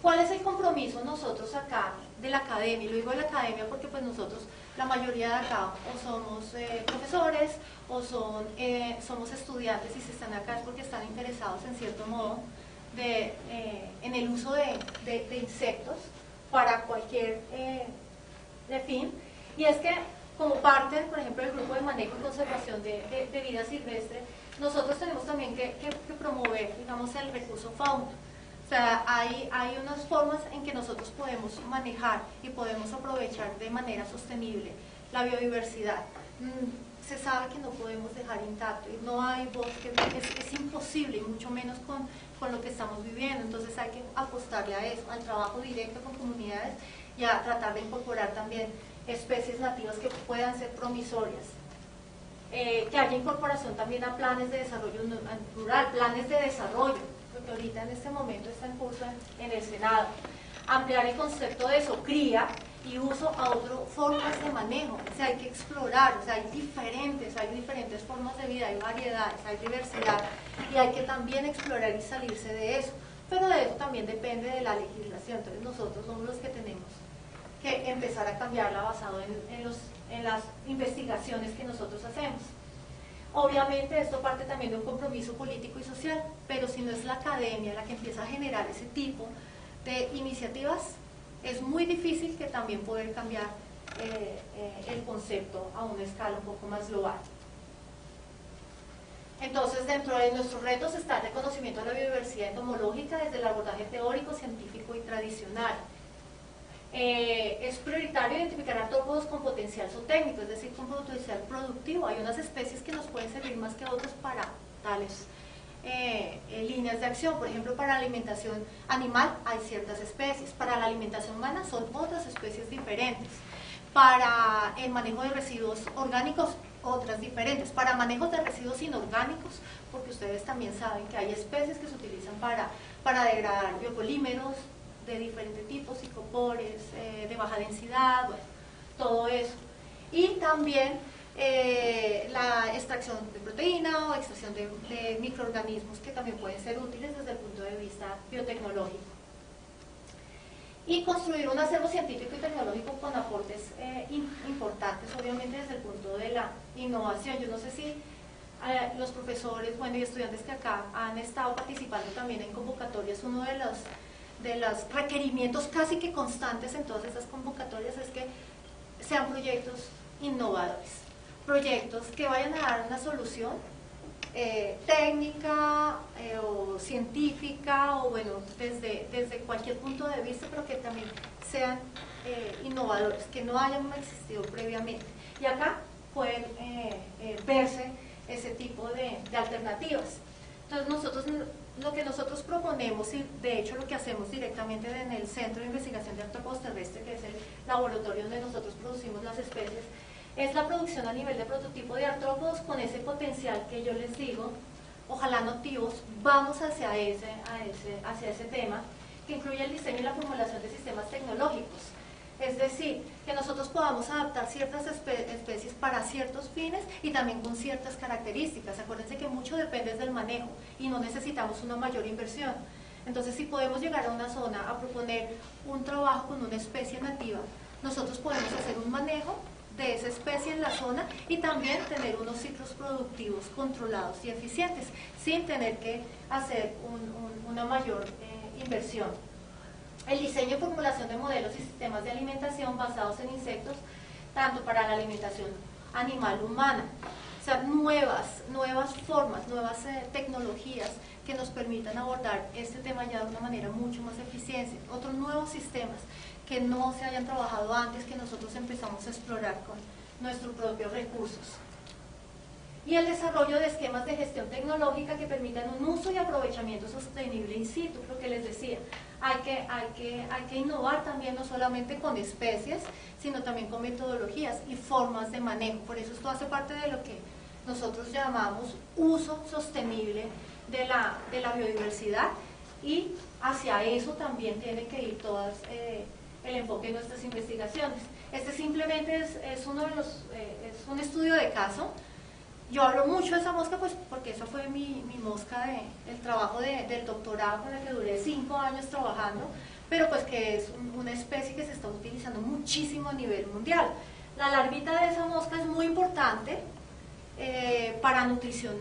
¿Cuál es el compromiso nosotros acá de la academia? Lo digo de la academia porque pues nosotros, la mayoría de acá, o somos profesores o somos estudiantes, y si están acá es porque están interesados en cierto modo en el uso de insectos para cualquier fin. Y es que como parte, por ejemplo, del grupo de manejo y conservación de vida silvestre, nosotros tenemos también que promover, digamos, el recurso fauna. O sea, hay unas formas en que nosotros podemos manejar y podemos aprovechar de manera sostenible la biodiversidad. Se sabe que no podemos dejar intacto, y no hay bosque, es imposible, y mucho menos con lo que estamos viviendo. Entonces hay que apostarle a eso, al trabajo directo con comunidades, y a tratar de incorporar también especies nativas que puedan ser promisorias. Que haya incorporación también a planes de desarrollo rural, planes de desarrollo, que ahorita en este momento está en curso en el Senado. Ampliar el concepto de socría y uso a otras formas de manejo. O sea, hay que explorar, o sea, hay diferentes formas de vida, hay variedades, hay diversidad, y hay que también explorar y salirse de eso. Pero de eso también depende de la legislación. Entonces nosotros somos los que tenemos que empezar a cambiarla basado en las investigaciones que nosotros hacemos. Obviamente esto parte también de un compromiso político y social, pero si no es la academia la que empieza a generar ese tipo de iniciativas, es muy difícil que también poder cambiar el concepto a una escala un poco más global. Entonces, dentro de nuestros retos está el reconocimiento de la biodiversidad entomológica desde el abordaje teórico, científico y tradicional. Es prioritario identificar artrópodos con potencial zootécnico, es decir, con potencial productivo. Hay unas especies que nos pueden servir más que otras para tales líneas de acción. Por ejemplo, para la alimentación animal hay ciertas especies, para la alimentación humana son otras especies diferentes, para el manejo de residuos orgánicos otras diferentes, para manejos de residuos inorgánicos, porque ustedes también saben que hay especies que se utilizan para degradar biopolímeros de diferentes tipos, psicopores, de baja densidad, bueno, todo eso. Y también la extracción de proteína o extracción de microorganismos, que también pueden ser útiles desde el punto de vista biotecnológico. Y construir un acervo científico y tecnológico con aportes importantes, obviamente desde el punto de la innovación. Yo no sé si los profesores, bueno, y estudiantes que acá han estado participando también en convocatorias, uno de los requerimientos casi que constantes en todas estas convocatorias es que sean proyectos innovadores, proyectos que vayan a dar una solución técnica o científica, o bueno, desde cualquier punto de vista, pero que también sean innovadores, que no hayan existido previamente. Y acá pueden verse ese tipo de alternativas. Entonces lo que nosotros proponemos, y de hecho lo que hacemos directamente en el Centro de Investigación de Artrópodos Terrestres, que es el laboratorio donde nosotros producimos las especies, es la producción a nivel de prototipo de artrópodos con ese potencial que yo les digo, ojalá nativos, vamos hacia ese tema, que incluye el diseño y la formulación de sistemas tecnológicos. Es decir, que nosotros podamos adaptar ciertas especies para ciertos fines y también con ciertas características. Acuérdense que mucho depende del manejo y no necesitamos una mayor inversión. Entonces, si podemos llegar a una zona a proponer un trabajo con una especie nativa, nosotros podemos hacer un manejo de esa especie en la zona y también tener unos ciclos productivos controlados y eficientes sin tener que hacer una mayor inversión. El diseño y formulación de modelos y sistemas de alimentación basados en insectos, tanto para la alimentación animal humana, o sea, nuevas formas, nuevas tecnologías que nos permitan abordar este tema ya de una manera mucho más eficiente, otros nuevos sistemas que no se hayan trabajado antes, que nosotros empezamos a explorar con nuestros propios recursos. Y el desarrollo de esquemas de gestión tecnológica que permitan un uso y aprovechamiento sostenible in situ, lo que les decía. Hay que innovar también, no solamente con especies, sino también con metodologías y formas de manejo. Por eso esto hace parte de lo que nosotros llamamos uso sostenible de la biodiversidad, y hacia eso también tiene que ir todas el enfoque de nuestras investigaciones. Este simplemente es un estudio de caso. Yo hablo mucho de esa mosca pues porque esa fue mi mosca del trabajo del doctorado, con la que duré 5 años trabajando, pero pues que es una especie que se está utilizando muchísimo a nivel mundial. La larvita de esa mosca es muy importante para nutrición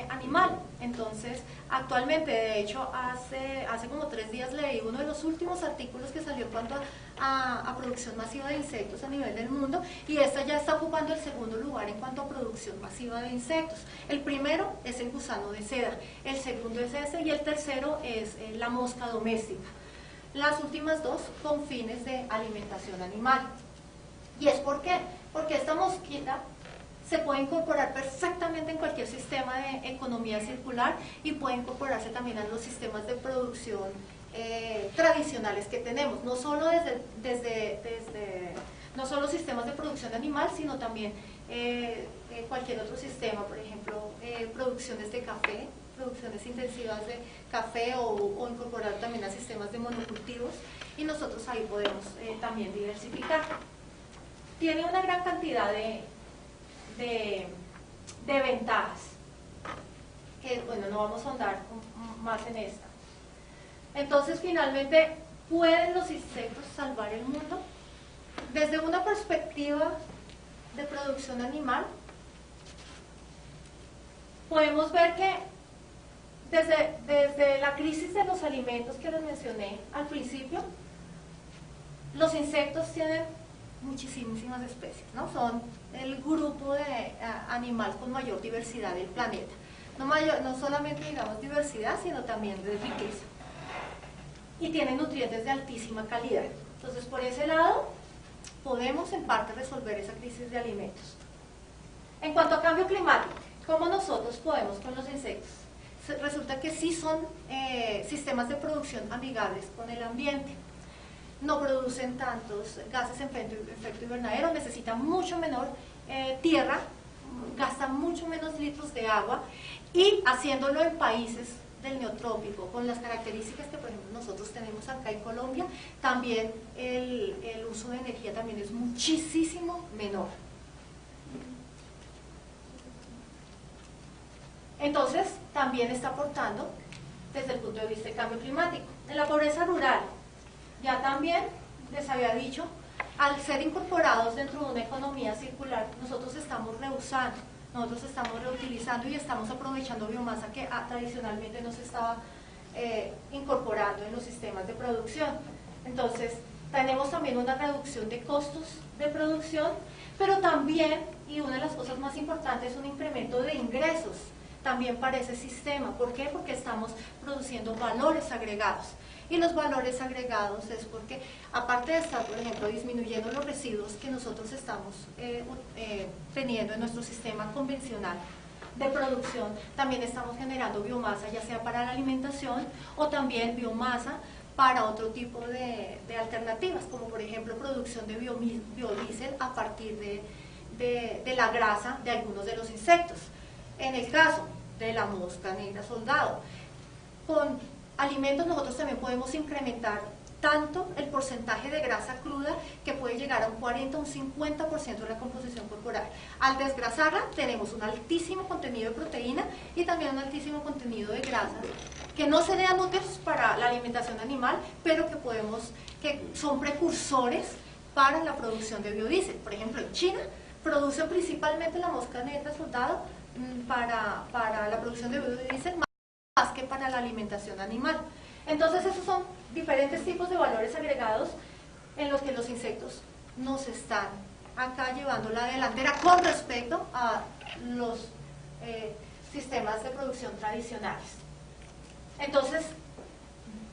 animal. Entonces, actualmente, de hecho, hace como 3 días leí uno de los últimos artículos que salió en cuanto a producción masiva de insectos a nivel del mundo, y esta ya está ocupando el segundo lugar en cuanto a producción masiva de insectos. El primero es el gusano de seda, el segundo es ese, y el tercero es la mosca doméstica. Las últimas dos con fines de alimentación animal. ¿Y es por qué? Porque esta mosquita se puede incorporar perfectamente en cualquier sistema de economía circular y puede incorporarse también a los sistemas de producción tradicionales que tenemos, no solo no solo sistemas de producción animal, sino también cualquier otro sistema, por ejemplo, producciones de café, producciones intensivas de café, o incorporar también a sistemas de monocultivos, y nosotros ahí podemos también diversificar. Tiene una gran cantidad de ventajas, que bueno, no vamos a ahondar más en esta. Entonces, finalmente, ¿pueden los insectos salvar el mundo? Desde una perspectiva de producción animal, podemos ver que desde la crisis de los alimentos que les mencioné al principio, los insectos tienen muchísimas especies, ¿no? Son el grupo de animal con mayor diversidad del planeta. No solamente, digamos, diversidad, sino también de riqueza. Y tienen nutrientes de altísima calidad. Entonces, por ese lado, podemos en parte resolver esa crisis de alimentos. En cuanto a cambio climático, ¿cómo nosotros podemos con los insectos? Resulta que sí son sistemas de producción amigables con el ambiente. No producen tantos gases en efecto invernadero, necesitan mucho menor tierra, gastan mucho menos litros de agua, y haciéndolo en países del neotrópico, con las características que por ejemplo nosotros tenemos acá en Colombia, también el uso de energía también es muchísimo menor. Entonces, también está aportando desde el punto de vista del cambio climático. En la pobreza rural, ya también les había dicho, al ser incorporados dentro de una economía circular, nosotros estamos reusando, nosotros estamos reutilizando y estamos aprovechando biomasa que tradicionalmente no se estaba incorporando en los sistemas de producción. Entonces, tenemos también una reducción de costos de producción, pero también, y una de las cosas más importantes, es un incremento de ingresos también para ese sistema. ¿Por qué? Porque estamos produciendo valores agregados. Y los valores agregados es porque, aparte de estar, por ejemplo, disminuyendo los residuos que nosotros estamos teniendo en nuestro sistema convencional de producción, también estamos generando biomasa, ya sea para la alimentación o también biomasa para otro tipo de alternativas, como por ejemplo producción de biodiesel a partir de la grasa de algunos de los insectos. En el caso de la mosca negra soldado, con alimentos nosotros también podemos incrementar tanto el porcentaje de grasa cruda que puede llegar a un 40 o un 50% de la composición corporal. Al desgrasarla tenemos un altísimo contenido de proteína y también un altísimo contenido de grasa que no serían útiles para la alimentación animal, pero que son precursores para la producción de biodiesel. Por ejemplo, en China producen principalmente la mosca negra soldado para la producción de biodiesel más que para la alimentación animal. Entonces esos son diferentes tipos de valores agregados en los que los insectos nos están acá llevando la delantera con respecto a los sistemas de producción tradicionales. Entonces,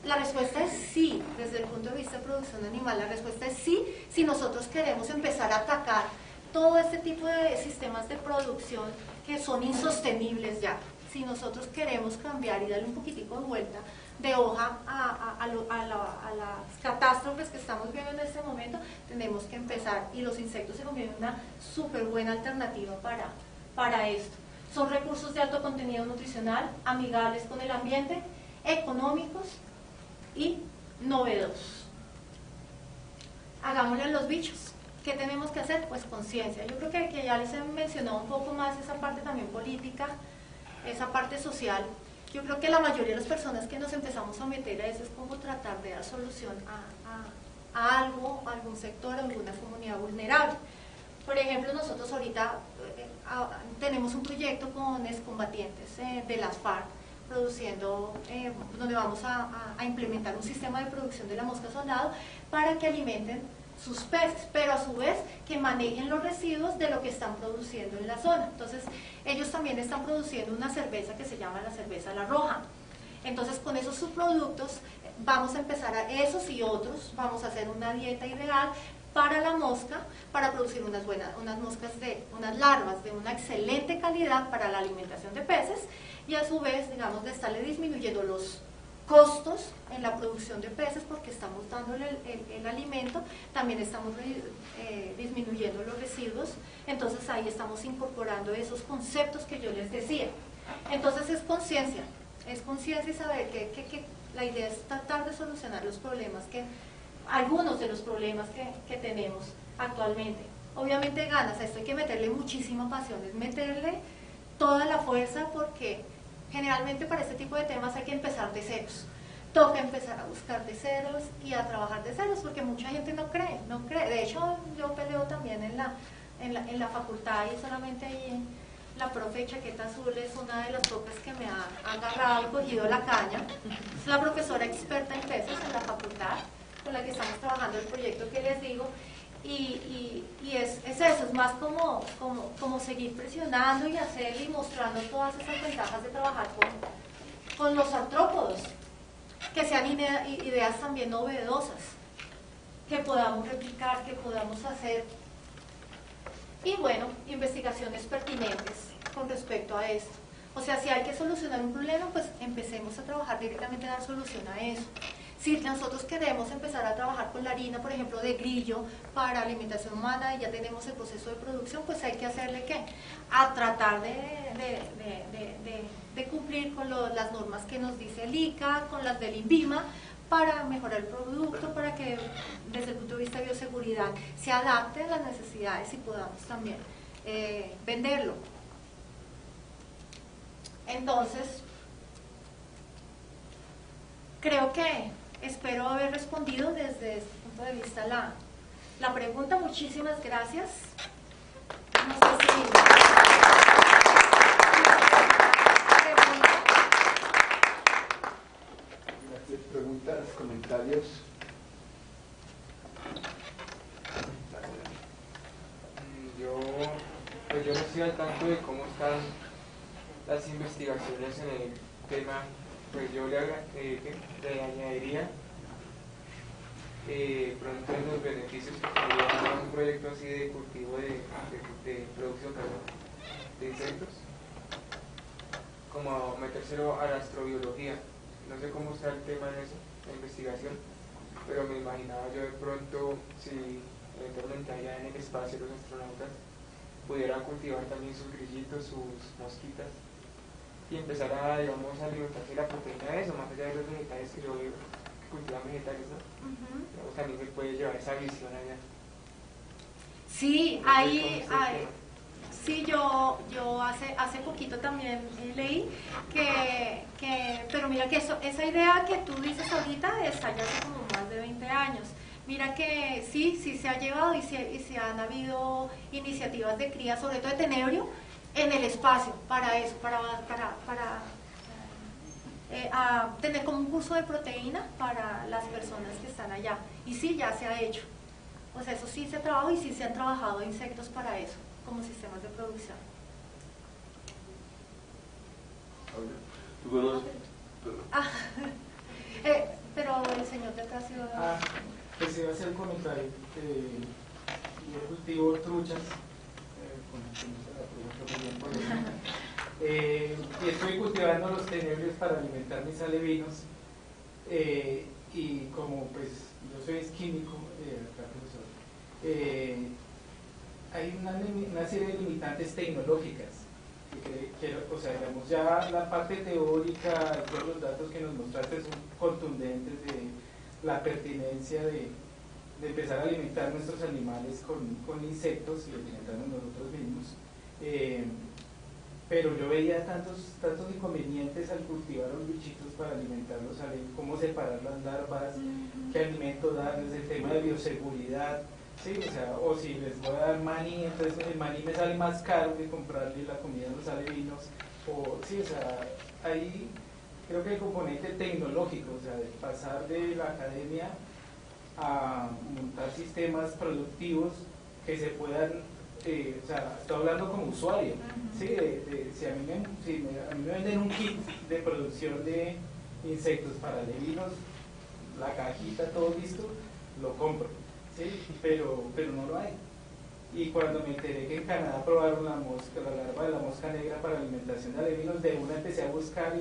la respuesta es sí, desde el punto de vista de producción animal, la respuesta es sí, si nosotros queremos empezar a atacar todo este tipo de sistemas de producción que son insostenibles ya. Si nosotros queremos cambiar y darle un poquitico de vuelta de hoja a las catástrofes que estamos viendo en este momento, tenemos que empezar, y los insectos se convierten en una súper buena alternativa para esto. Son recursos de alto contenido nutricional, amigables con el ambiente, económicos y novedosos. Hagámosle a los bichos. ¿Qué tenemos que hacer? Pues conciencia. Yo creo que ya les he mencionado un poco más esa parte también política, esa parte social. Yo creo que la mayoría de las personas que nos empezamos a meter a eso es como tratar de dar solución a algo, a algún sector, a alguna comunidad vulnerable. Por ejemplo, nosotros ahorita tenemos un proyecto con excombatientes de las FARC, produciendo, donde vamos a implementar un sistema de producción de la mosca soldado para que alimenten sus peces, pero a su vez que manejen los residuos de lo que están produciendo en la zona. Entonces, ellos también están produciendo una cerveza que se llama la cerveza La Roja. Entonces, con esos subproductos vamos a empezar a esos y otros, vamos a hacer una dieta ideal para la mosca, para producir unas larvas de una excelente calidad para la alimentación de peces, y a su vez, digamos, de estarle disminuyendo los costos en la producción de peces porque estamos dándole el alimento, también estamos disminuyendo los residuos. Entonces ahí estamos incorporando esos conceptos que yo les decía. Entonces es conciencia y saber que la idea es tratar de solucionar los problemas, algunos de los problemas que tenemos actualmente. Obviamente ganas, a esto hay que meterle muchísima pasión, es meterle toda la fuerza, porque generalmente para este tipo de temas hay que empezar de ceros. Toca empezar a buscar de ceros y a trabajar de ceros, porque mucha gente no cree. De hecho, yo peleo también en la facultad, y solamente ahí la profe Chaqueta Azul es una de las profes que me ha agarrado y cogido la caña. Es la profesora experta en peces en la facultad, con la que estamos trabajando el proyecto que les digo. Y es eso, es más como seguir presionando y hacer y mostrando todas esas ventajas de trabajar con los artrópodos, que sean ideas también novedosas, que podamos replicar, que podamos hacer, y bueno, investigaciones pertinentes con respecto a esto. O sea, si hay que solucionar un problema, pues empecemos a trabajar directamente a dar solución a eso. Si nosotros queremos empezar a trabajar con la harina, por ejemplo, de grillo para alimentación humana, y ya tenemos el proceso de producción, pues hay que hacerle ¿qué? A tratar de cumplir con las normas que nos dice el ICA, con las del INVIMA, para mejorar el producto, para que desde el punto de vista de bioseguridad se adapte a las necesidades y podamos también venderlo. Entonces, creo que espero haber respondido desde este punto de vista la pregunta. Muchísimas gracias. No sé si... Gracias. Preguntas, comentarios. Yo no estoy al tanto de cómo están las investigaciones en el tema. Pues yo le añadiría pronto en los beneficios que tendría un proyecto así de cultivo de producción, perdón, de insectos, como metérselo a la astrobiología. No sé cómo está el tema en eso, la investigación, pero me imaginaba yo de pronto si eventualmente allá en el espacio los astronautas pudieran cultivar también sus grillitos, sus mosquitas, y empezar a, digamos, alimentarse la proteína de eso, más allá de los vegetales que yo veo que cultivan vegetales, ¿no? Digamos, también se puede llevar esa visión allá. Sí, No sé ahí, cómo está el tema. sí, yo hace poquito también leí pero mira que esa idea que tú dices ahorita está ya hace como más de 20 años. Mira que sí se ha llevado y se han habido iniciativas de cría, sobre todo de tenebrio, en el espacio, para eso, a tener como un curso de proteína para las personas que están allá. Y sí, ya se ha hecho. O sea, eso sí se trabajó y sí se han trabajado insectos para eso, como sistemas de producción. ¿Tú conoces? Ah, pero el señor de atrás iba a... Pues iba a hacer un comentario. Yo cultivo truchas, y estoy cultivando los tenebrios para alimentar mis alevinos, y como pues yo soy químico, acá profesor, hay una serie de limitantes tecnológicas o sea, digamos, ya la parte teórica, todos los datos que nos mostraste son contundentes de la pertinencia de empezar a alimentar nuestros animales con insectos y alimentarnos nosotros mismos, pero yo veía tantos inconvenientes al cultivar los bichitos para alimentarlos, cómo separar las larvas, qué alimento darles, el tema de bioseguridad. Sí, o sea, o si les voy a dar maní, entonces el maní me sale más caro que comprarle la comida a los alevinos, o sí, o sea, ahí creo que el componente tecnológico, o sea, de pasar de la academia a montar sistemas productivos que se puedan, o sea, estoy hablando como usuario, ¿sí? Si a mí me venden un kit de producción de insectos para alevinos, la cajita, todo listo, lo compro. Sí, pero no lo hay. Y cuando me enteré que en Canadá probaron la larva de la mosca negra para alimentación de alevinos, de una empecé a buscar y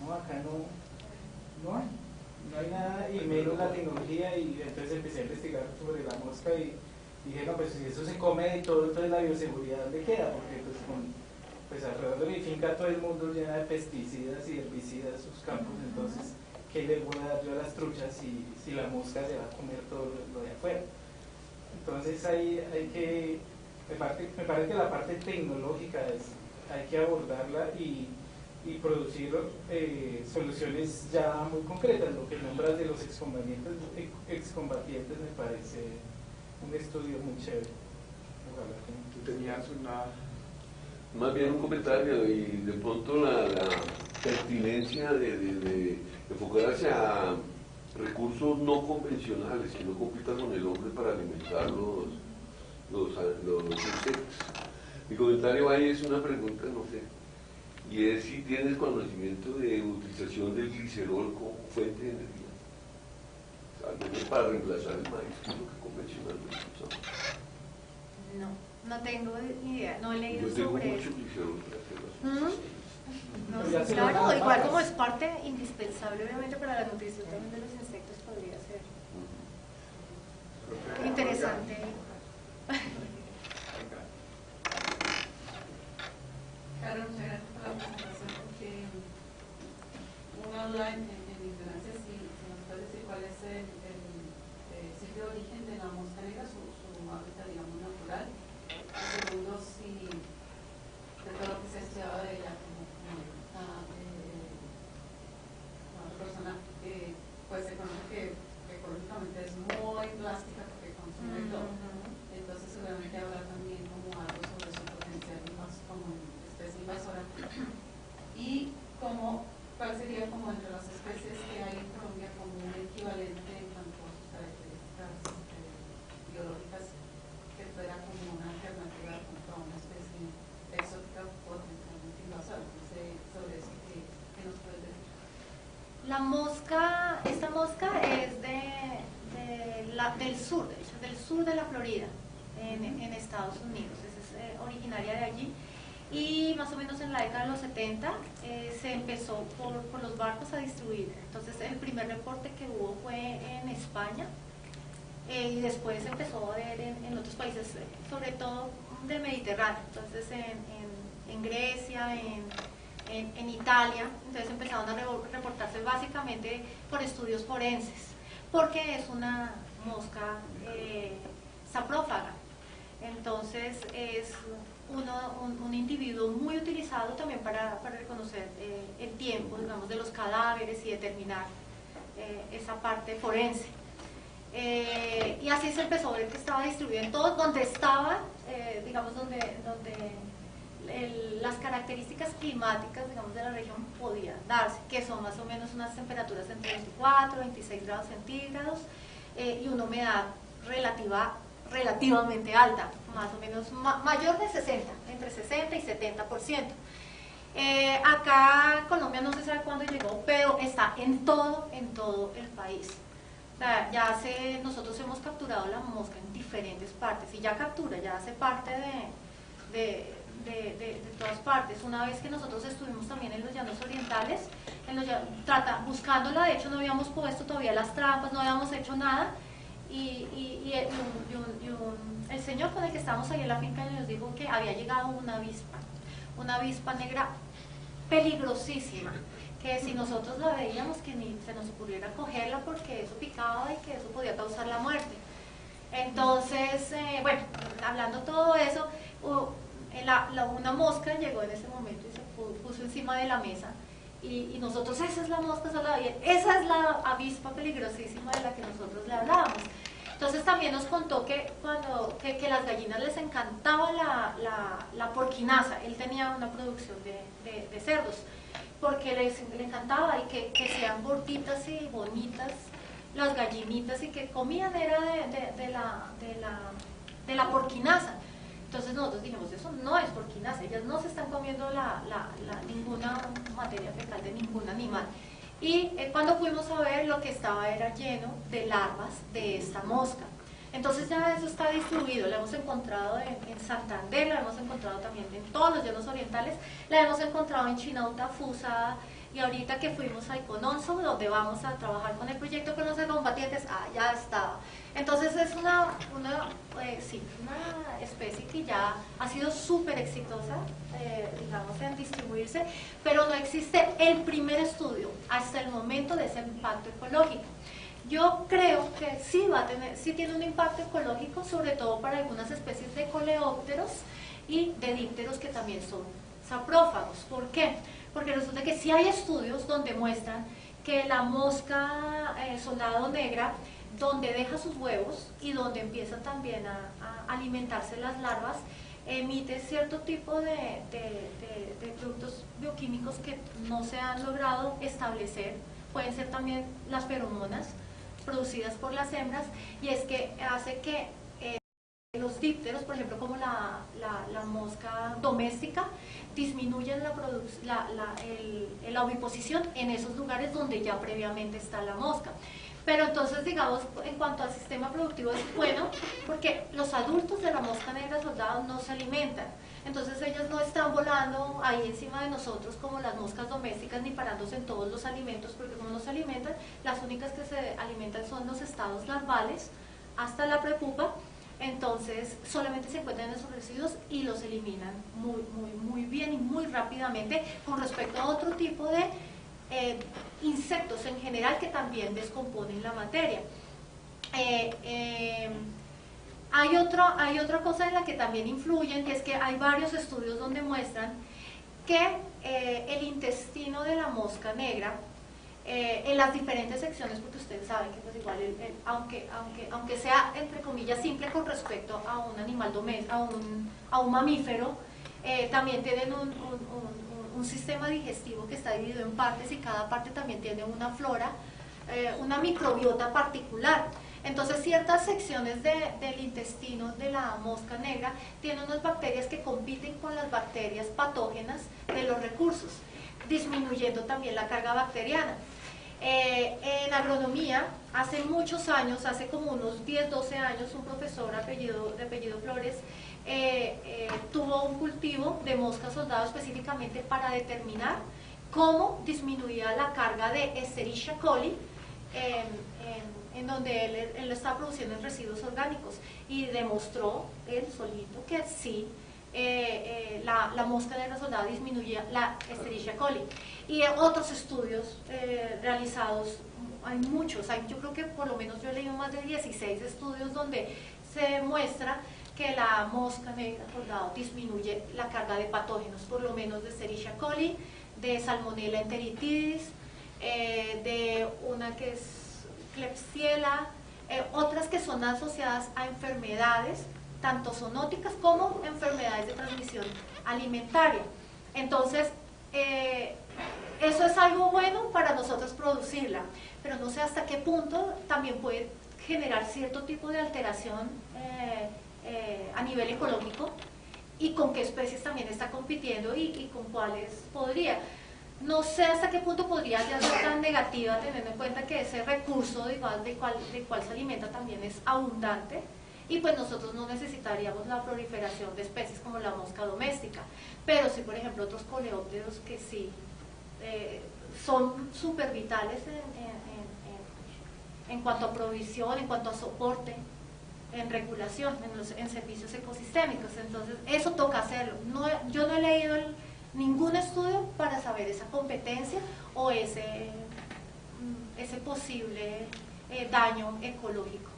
no, acá no hay nada, y menos la tecnología, y entonces empecé a investigar sobre la mosca y dije, no, pues si eso se come de todo, entonces la bioseguridad ¿dónde queda? Porque pues alrededor de mi finca todo el mundo llena de pesticidas y herbicidas sus campos, entonces ¿qué le voy a dar yo a las truchas si la mosca se va a comer todo lo de afuera? Entonces ahí me parece que la parte tecnológica hay que abordarla y producir soluciones ya muy concretas. Lo que nombras de los excombatientes me parece un estudio muy chévere. Ojalá que... Tú tenías una... Más bien un comentario y de pronto la pertinencia de enfocarse a recursos no convencionales que no compitan con el hombre para alimentar los insectos. Mi comentario ahí es una pregunta, no sé, y es si tienes conocimiento de utilización del glicerol como fuente de energía, al menos para reemplazar el maíz, que es lo que convencionalmente usamos. No tengo ni idea, no he leído Yo tengo sobre mucho eso. glicerol para hacer las No, sí, claro, igual como es parte indispensable obviamente para la nutrición también de los insectos, podría ser interesante. Carlos, muchas gracias por la presentación, porque uno habla en ignorancia si nos puede decir cuál es el sitio de origen de la mosca negra, su hábitat, digamos, natural. Y segundo, si de todo lo que se ha estudiado de ella, como una persona, pues se conoce que ecológicamente es muy plástica porque consume todo. Entonces seguramente habrá también como algo sobre su potencial como especie invasora. Y cuál sería como entre las especies que hay en Colombia como un equivalente en cuanto a sus características biológicas que fuera como una alternativa a una especie exótica potencialmente invasora. No sé sobre eso qué nos puedes decir. Esta mosca es de del sur, de hecho, del sur de la Florida, en Estados Unidos. Es originaria de allí. Y más o menos en la década de los 70 se empezó por los barcos a distribuir. Entonces el primer reporte que hubo fue en España, y después empezó a ver en otros países, sobre todo del Mediterráneo. Entonces en Grecia, en Italia, entonces empezaron a reportarse básicamente por estudios forenses, porque es una mosca saprófaga. Entonces es un individuo muy utilizado también para reconocer el tiempo, digamos, de los cadáveres y determinar esa parte forense. Y así se empezó a ver que estaba distribuido en todo, donde estaba, digamos, donde las características climáticas, digamos, de la región podían darse, que son más o menos unas temperaturas entre 24 y 26 grados centígrados y una humedad relativamente alta, más o menos mayor de 60, entre 60 y 70%. Acá Colombia no se sabe cuándo llegó, pero está en todo el país. O sea, nosotros hemos capturado la mosca en diferentes partes, y ya hace parte de todas partes. Una vez que nosotros estuvimos también en los llanos orientales, buscándola, de hecho no habíamos puesto todavía las trampas, no habíamos hecho nada, y el señor con el que estábamos ahí en la finca nos dijo que había llegado una avispa negra peligrosísima, que si nosotros la veíamos que ni se nos ocurriera cogerla, porque eso picaba y que eso podía causar la muerte. Entonces, bueno, hablando todo eso, una mosca llegó en ese momento y se puso encima de la mesa, y nosotros, esa es la mosca bien, esa es la avispa peligrosísima de la que nosotros le hablábamos. Entonces también nos contó que las gallinas les encantaba la porquinaza. Él tenía una producción de cerdos, porque le encantaba, y que sean gorditas y bonitas las gallinitas, y que comían era de la porquinaza. Entonces nosotros dijimos, eso no es porquinaza, ellas no se están comiendo ninguna materia fecal de ningún animal. Y cuando fuimos a ver, lo que estaba era lleno de larvas de esta mosca. Entonces ya eso está distribuido, la hemos encontrado en Santander, la hemos encontrado también en todos los llanos orientales, la hemos encontrado en Chinauta, Fusa, y ahorita que fuimos a Icononso, donde vamos a trabajar con el proyecto con los combatientes, ya estaba. Entonces es una especie que ya ha sido súper exitosa, digamos, en distribuirse, pero no existe el primer estudio hasta el momento de ese impacto ecológico. Yo creo que sí tiene un impacto ecológico, sobre todo para algunas especies de coleópteros y de dípteros que también son saprófagos. ¿Por qué? Porque resulta que sí hay estudios donde muestran que la mosca soldado negra, donde deja sus huevos y donde empiezan también a alimentarse las larvas, emite cierto tipo de productos bioquímicos que no se han logrado establecer. Pueden ser también las feromonas producidas por las hembras, y es que hace que los dípteros, por ejemplo, como la mosca doméstica, disminuyen la oviposición en esos lugares donde ya previamente está la mosca. Pero entonces, digamos, en cuanto al sistema productivo es bueno, porque los adultos de la mosca negra soldado no se alimentan. Entonces ellas no están volando ahí encima de nosotros como las moscas domésticas, ni parándose en todos los alimentos, porque como no se alimentan, las únicas que se alimentan son los estados larvales hasta la prepupa. Entonces solamente se encuentran en esos residuos y los eliminan muy bien y muy rápidamente, con respecto a otro tipo de insectos en general que también descomponen la materia. Hay otra cosa en la que también influyen, que es que hay varios estudios donde muestran que el intestino de la mosca negra, en las diferentes secciones, porque ustedes saben que pues igual aunque sea entre comillas simple con respecto a un animal doméstico, a un mamífero, también tienen un sistema digestivo que está dividido en partes, y cada parte también tiene una flora, una microbiota particular. Entonces ciertas secciones del intestino de la mosca negra tienen unas bacterias que compiten con las bacterias patógenas de los recursos, disminuyendo también la carga bacteriana. En agronomía, hace muchos años, hace como unos 10, 12 años, un profesor de apellido Flores tuvo un cultivo de mosca soldado específicamente para determinar cómo disminuía la carga de Escherichia coli en donde él lo estaba produciendo en residuos orgánicos, y demostró él solito que sí, la mosca negra soldada disminuía la Escherichia coli. Y otros estudios realizados, hay muchos, yo creo que por lo menos yo he leído más de 16 estudios donde se demuestra que la mosca negra soldado disminuye la carga de patógenos, por lo menos de Escherichia coli, de Salmonella enteritidis, de una que es Klebsiella, otras que son asociadas a enfermedades tanto zoonóticas como enfermedades de transmisión alimentaria. Entonces, eso es algo bueno para nosotros producirla, pero no sé hasta qué punto también puede generar cierto tipo de alteración a nivel ecológico, y con qué especies también está compitiendo y con cuáles podría. No sé hasta qué punto podría ya ser tan negativa, teniendo en cuenta que ese recurso del cual se alimenta también es abundante, y pues nosotros no necesitaríamos la proliferación de especies como la mosca doméstica, pero sí, por ejemplo, otros coleópteros que sí son súper vitales en cuanto a provisión, en cuanto a soporte, en regulación, en servicios ecosistémicos. Entonces eso toca hacerlo. Yo no he leído ningún estudio para saber esa competencia o ese posible daño ecológico.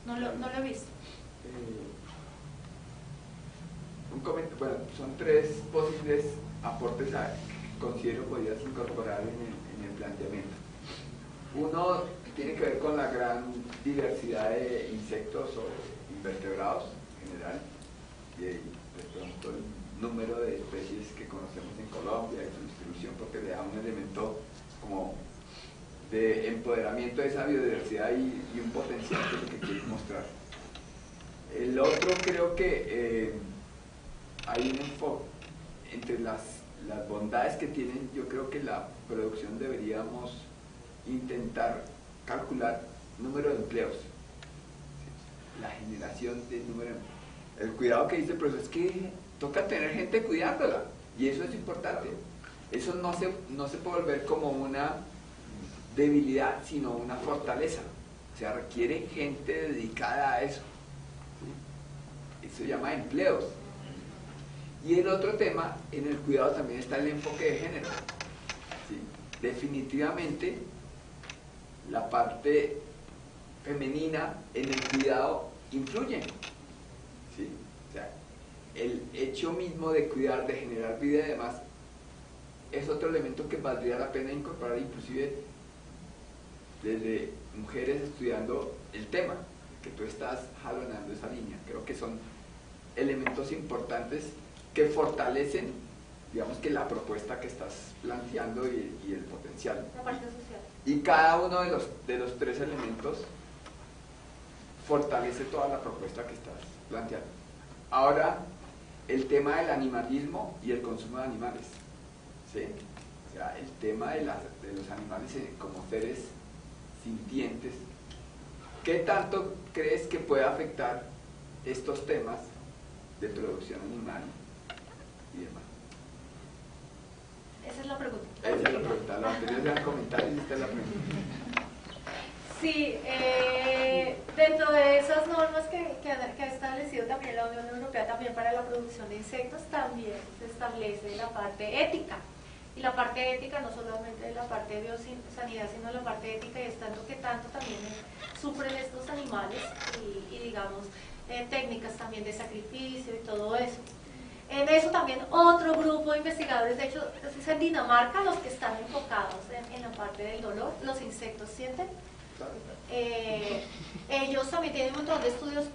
No lo he visto. Bueno, son 3 posibles aportes que considero podrías incorporar en el planteamiento. Uno tiene que ver con la gran diversidad de insectos o invertebrados en general, y de pronto el número de especies que conocemos en Colombia y su distribución, porque le da un elemento como de empoderamiento de esa biodiversidad y un potencial que es lo que quiero mostrar. El otro, creo que hay un enfoque entre las bondades que tienen. Yo creo que la producción deberíamos intentar calcular número de empleos, la generación de número de empleos. El cuidado que dice el profesor es que toca tener gente cuidándola, y eso es importante. Eso no se puede volver como una debilidad, sino una fortaleza. O sea, requiere gente dedicada a eso. Eso se llama empleos. Y el otro tema, en el cuidado también está el enfoque de género. ¿Sí? Definitivamente, la parte femenina en el cuidado influye. ¿Sí? O sea, el hecho mismo de cuidar, de generar vida y demás, es otro elemento que valdría la pena incorporar, inclusive desde mujeres estudiando el tema, que tú estás jalonando esa línea. Creo que son elementos importantes que fortalecen, digamos, que la propuesta que estás planteando y el potencial. La parte social. Y cada uno de los 3 elementos fortalece toda la propuesta que estás planteando. Ahora, el tema del animalismo y el consumo de animales. ¿Sí? O sea, el tema de los animales como seres sintientes. ¿Qué tanto crees que puede afectar estos temas de producción animal y demás? Esa es la pregunta. Esa es la pregunta. Los anteriores eran comentarios y esta es la pregunta. Sí, dentro de esas normas que ha establecido también la Unión Europea también para la producción de insectos, también se establece la parte ética. Y la parte ética no solamente la parte de biosanidad, sino la parte ética, y es tanto que tanto también sufren estos animales y digamos, técnicas también de sacrificio y todo eso. En eso también otro grupo de investigadores, de hecho es en Dinamarca los que están enfocados en la parte del dolor. Los insectos sienten. Ellos también tienen un montón de estudios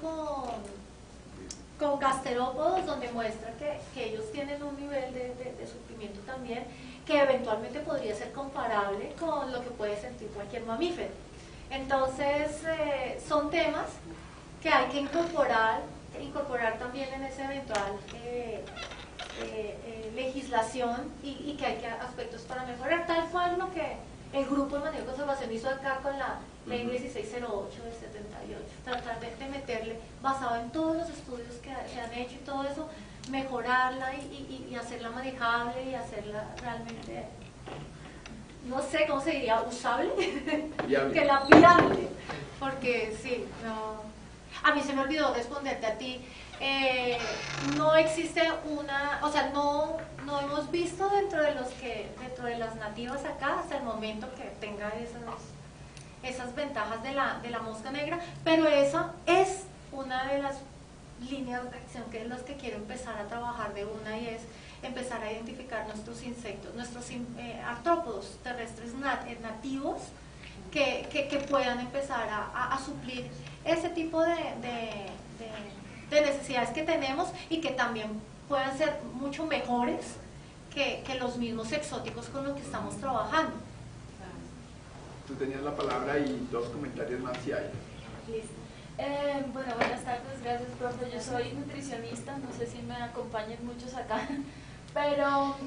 con gasterópodos donde muestran que ellos tienen un nivel de sufrimiento también que eventualmente podría ser comparable con lo que puede sentir cualquier mamífero. Entonces son temas que hay que incorporar también en esa eventual legislación, y que hay aspectos para mejorar, tal cual el grupo de manejo de conservación hizo acá con la ley 1608 del 78, tratar de meterle, basado en todos los estudios que se han hecho y todo eso, mejorarla y hacerla manejable y hacerla realmente, no sé cómo se diría, usable, que la viable, porque sí, no. A mí se me olvidó responderte a ti. No existe una, o sea, no hemos visto dentro de las nativas acá hasta el momento que tenga esas ventajas de la mosca negra, pero esa es una de las líneas de acción que es las que quiero empezar a trabajar de una, y es empezar a identificar nuestros insectos, nuestros artrópodos terrestres nativos que puedan empezar a suplir ese tipo de necesidades que tenemos y que también puedan ser mucho mejores que los mismos exóticos con los que estamos trabajando. Tú tenías la palabra y 2 comentarios más si hay. Listo. Bueno, buenas tardes, gracias, profe. Yo soy nutricionista, no sé si me acompañan muchos acá, pero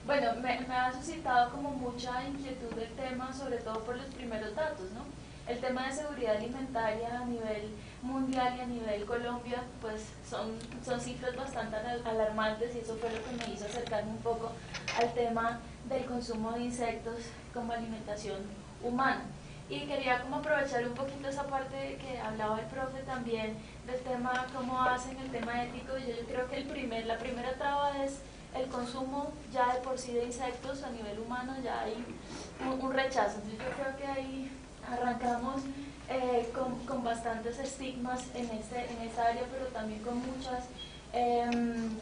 bueno, me ha suscitado como mucha inquietud el tema, sobre todo por los primeros datos, ¿no? El tema de seguridad alimentaria a nivel mundial y a nivel Colombia, pues son cifras bastante alarmantes, y eso fue lo que me hizo acercarme un poco al tema del consumo de insectos como alimentación humana. Y quería como aprovechar un poquito esa parte que hablaba el profe también, del tema, cómo hacen el tema ético. Yo creo que la primera traba es el consumo ya de por sí de insectos a nivel humano, ya hay un rechazo. Entonces yo creo que ahí arrancamos con bastantes estigmas en esta área, pero también con muchas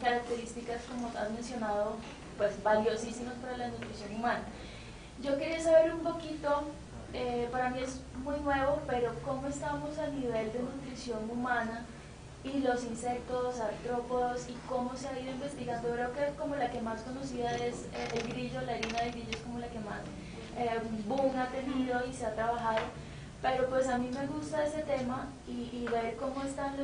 características, como has mencionado, pues valiosísimas para la nutrición humana. Yo quería saber un poquito, para mí es muy nuevo, pero cómo estamos a nivel de nutrición humana y los insectos, artrópodos, y cómo se ha ido investigando. Creo que como la que más conocida es el grillo, la harina de grillo es como la que más boom ha tenido y se ha trabajado, pero pues a mí me gusta ese tema y ver cómo están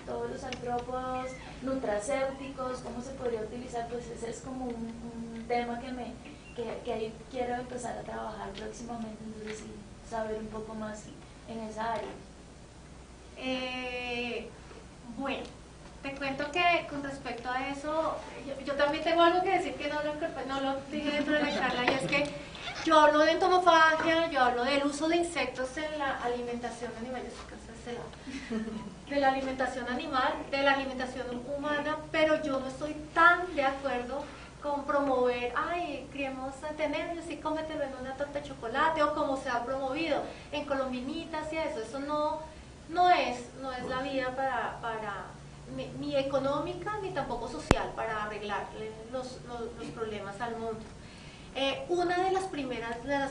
todos los artrópodos nutracéuticos, cómo se podría utilizar. Pues ese es como un tema que ahí quiero empezar a trabajar próximamente, entonces sí, saber un poco más en esa área. Bueno, te cuento que con respecto a eso, yo también tengo algo que decir que no lo dije dentro de la charla, y es que yo hablo de entomofagia, yo hablo del uso de insectos en la alimentación animal, de la alimentación animal, de la alimentación humana, pero yo no estoy tan de acuerdo con promover, criemos centenarios y cómetelo en una torta de chocolate, o como se ha promovido en colombinitas y eso no es la vía para ni económica ni tampoco social, para arreglar los problemas al mundo. Una de las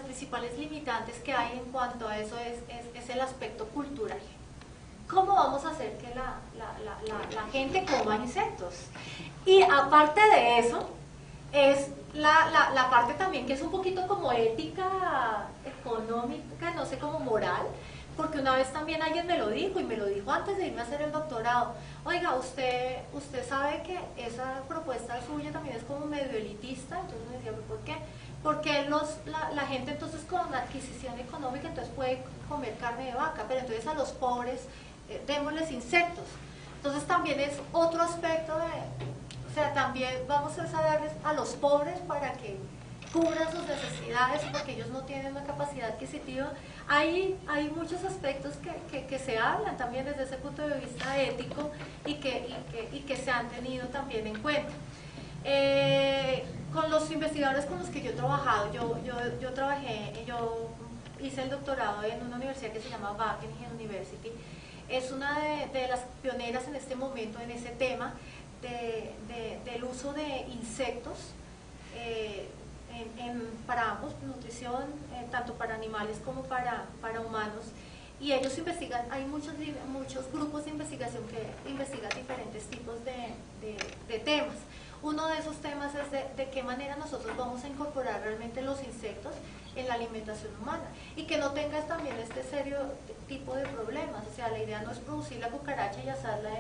principales limitantes que hay en cuanto a eso es el aspecto cultural. ¿Cómo vamos a hacer que la gente coma insectos? Y aparte de eso, es la parte también que es un poquito como ética, económica, no sé, como moral, porque una vez también alguien me lo dijo, y me lo dijo antes de irme a hacer el doctorado: oiga, usted sabe que esa propuesta suya también es como medio elitista. Entonces me decía, ¿por qué? Porque la gente entonces con adquisición económica entonces puede comer carne de vaca, pero entonces a los pobres démosles insectos. Entonces también es otro aspecto o sea, también vamos a darles a los pobres para que cubran sus necesidades, porque ellos no tienen una capacidad adquisitiva. Hay muchos aspectos que se hablan también desde ese punto de vista ético y que se han tenido también en cuenta. Con los investigadores con los que yo he trabajado, yo hice el doctorado en una universidad que se llama Wageningen University. Es una de las pioneras en este momento en ese tema del uso de insectos para ambos, nutrición, tanto para animales como para humanos. Y ellos investigan, hay muchos grupos de investigación que investigan diferentes tipos de temas. Uno de esos temas es de qué manera nosotros vamos a incorporar realmente los insectos en la alimentación humana y que no tengas también este serio tipo de problemas. O sea, la idea no es producir la cucaracha y asarla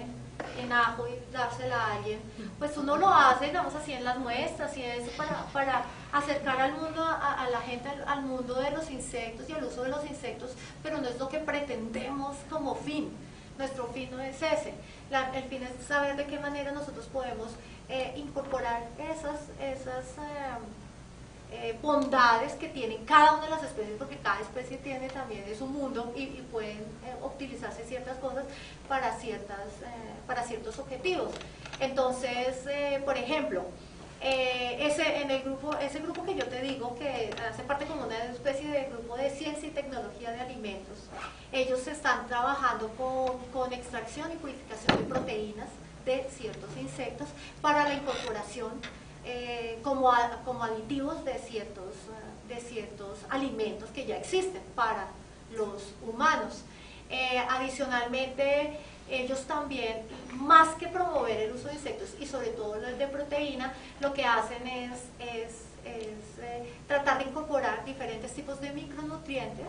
en ajo y dársela a alguien. Pues uno lo hace, digamos así, en las muestras y eso para acercar al mundo, a la gente al mundo de los insectos y al uso de los insectos, pero no es lo que pretendemos como fin. Nuestro fin no es ese. El fin es saber de qué manera nosotros podemos incorporar esas bondades que tienen cada una de las especies, porque cada especie tiene también su mundo y pueden utilizarse ciertas cosas para ciertos objetivos. Entonces, por ejemplo, ese grupo que yo te digo que hace parte como una especie de grupo de ciencia y tecnología de alimentos, ellos están trabajando con extracción y purificación de proteínas de ciertos insectos para la incorporación como aditivos de ciertos alimentos que ya existen para los humanos. Adicionalmente, ellos también, más que promover el uso de insectos y sobre todo el de proteína, lo que hacen es tratar de incorporar diferentes tipos de micronutrientes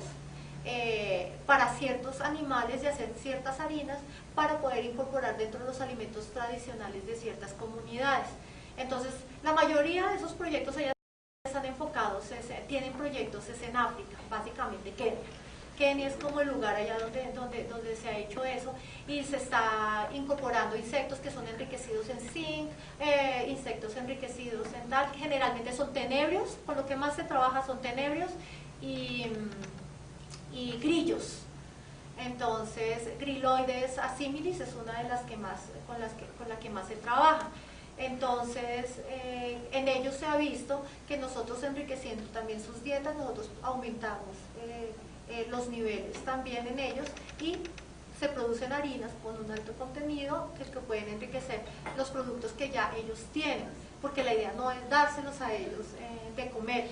para ciertos animales y hacer ciertas harinas para poder incorporar dentro de los alimentos tradicionales de ciertas comunidades. Entonces, la mayoría de esos proyectos allá están enfocados, tienen proyectos en África, básicamente Kenia. Kenia es como el lugar allá donde se ha hecho eso y se está incorporando insectos que son enriquecidos en zinc, insectos enriquecidos en tal, generalmente son tenebrios, con lo que más se trabaja son tenebrios y grillos. Entonces, Griloides assimilis es una de las que más, con la que más se trabaja. Entonces, en ellos se ha visto que nosotros enriqueciendo también sus dietas, nosotros aumentamos los niveles también en ellos y se producen harinas con un alto contenido que pueden enriquecer los productos que ya ellos tienen, porque la idea no es dárselos a ellos de comer.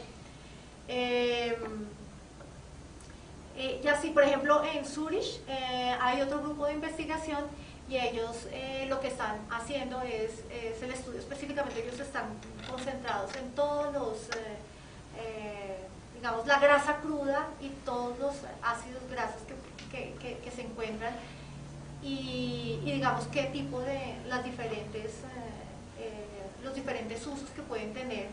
Y así, por ejemplo, en Zurich hay otro grupo de investigación y ellos lo que están haciendo es el estudio, específicamente ellos están concentrados en todos los, digamos, la grasa cruda y todos los ácidos grasos que se encuentran y digamos qué tipo de los diferentes usos que pueden tener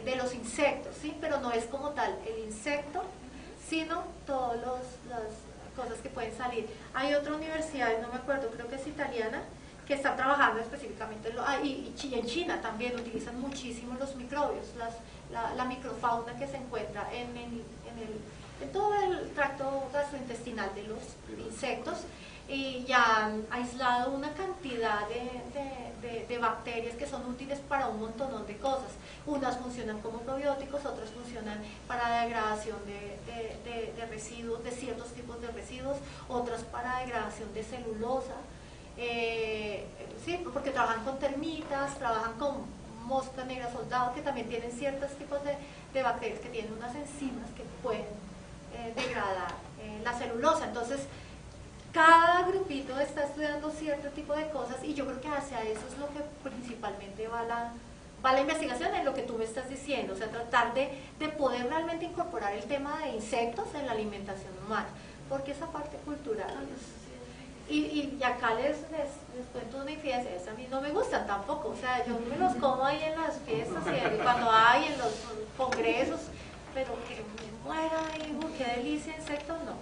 de los insectos, ¿sí? Pero no es como tal el insecto, sino todas las cosas que pueden salir. Hay otra universidad, no me acuerdo, creo que es italiana, que está trabajando específicamente, y en China también utilizan muchísimo los microbios, la microfauna que se encuentra en todo el tracto gastrointestinal de los insectos, y ya han aislado una cantidad de bacterias que son útiles para un montón de cosas. Unas funcionan como probióticos, otras funcionan para la degradación de residuos, de ciertos tipos de residuos, otras para degradación de celulosa, sí, porque trabajan con termitas, trabajan con mosca negra soldado, que también tienen ciertos tipos de bacterias que tienen unas enzimas que pueden degradar la celulosa. Entonces, cada grupito está estudiando cierto tipo de cosas y yo creo que hacia eso es lo que principalmente va la investigación, en lo que tú me estás diciendo, o sea, tratar de poder realmente incorporar el tema de insectos en la alimentación humana, porque esa parte cultural y acá les cuento una infidencia, a mí no me gustan tampoco, o sea, yo me los como ahí en las fiestas y cuando hay en los congresos, pero que me muera y qué delicia insectos, no.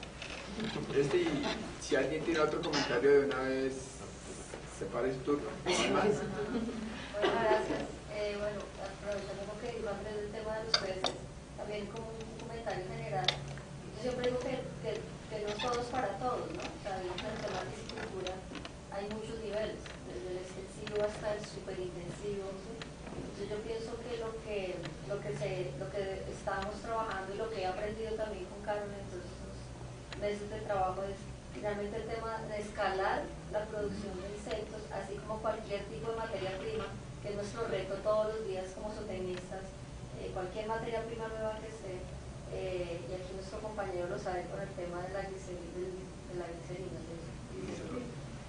Y si alguien tiene otro comentario de una vez, separe su turno. Bueno, gracias. Bueno, aprovechando lo que digo antes del tema de los peces, también como un comentario general. Yo siempre digo que no todo es para todos, ¿no? O sea, en el tema de piscicultura hay muchos niveles, desde el extensivo hasta el superintensivo, ¿sí? Entonces yo pienso que lo que estamos trabajando y lo que he aprendido también con Carmen, entonces meses de trabajo es finalmente el tema de escalar la producción de insectos, así como cualquier tipo de materia prima, que es nuestro reto todos los días como zootecnistas, cualquier materia prima nueva que esté, y aquí nuestro compañero lo sabe con el tema de la glicerina,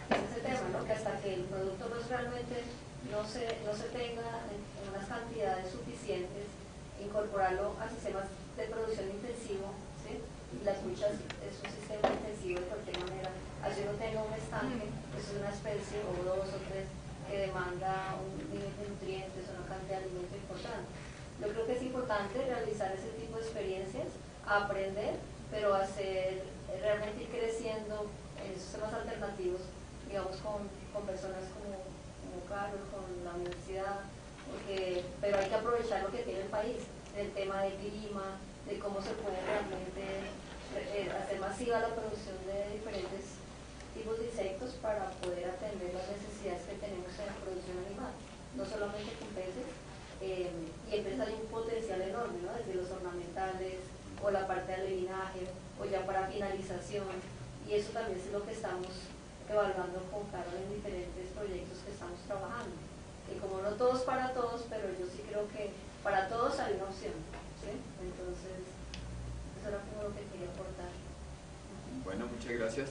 ese tema, ¿no? Que hasta que el producto pues realmente no se tenga en unas cantidades suficientes, incorporarlo a sistemas de producción intensivo, ¿sí? Las truchas es un sistema intensivo de cualquier manera. Así uno tenga un estanque, eso es una especie o dos o tres que demanda un nivel de nutrientes, una cantidad de alimento importante. Yo creo que es importante realizar ese tipo de experiencias, aprender, pero hacer realmente ir creciendo en esos temas alternativos, digamos, con personas como Carlos, con la universidad, pero hay que aprovechar lo que tiene el país, el tema del clima, de cómo se puede realmente hacer masiva la producción de diferentes tipos de insectos para poder atender las necesidades que tenemos en la producción animal, no solamente con peces, y en peces hay un potencial enorme, ¿no? Desde los ornamentales, o la parte de alevinaje, o ya para finalización, y eso también es lo que estamos evaluando con Carol en diferentes proyectos que estamos trabajando, que como no todos para todos, pero yo sí creo que para todos hay una opción, ¿sí? Entonces, eso era como lo que quería aportar. Bueno, muchas gracias.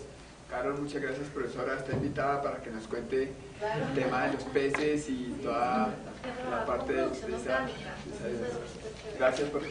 Carol, muchas gracias, profesora. Está invitada para que nos cuente Claro. el tema de los peces y toda la parte de esa. Gracias por...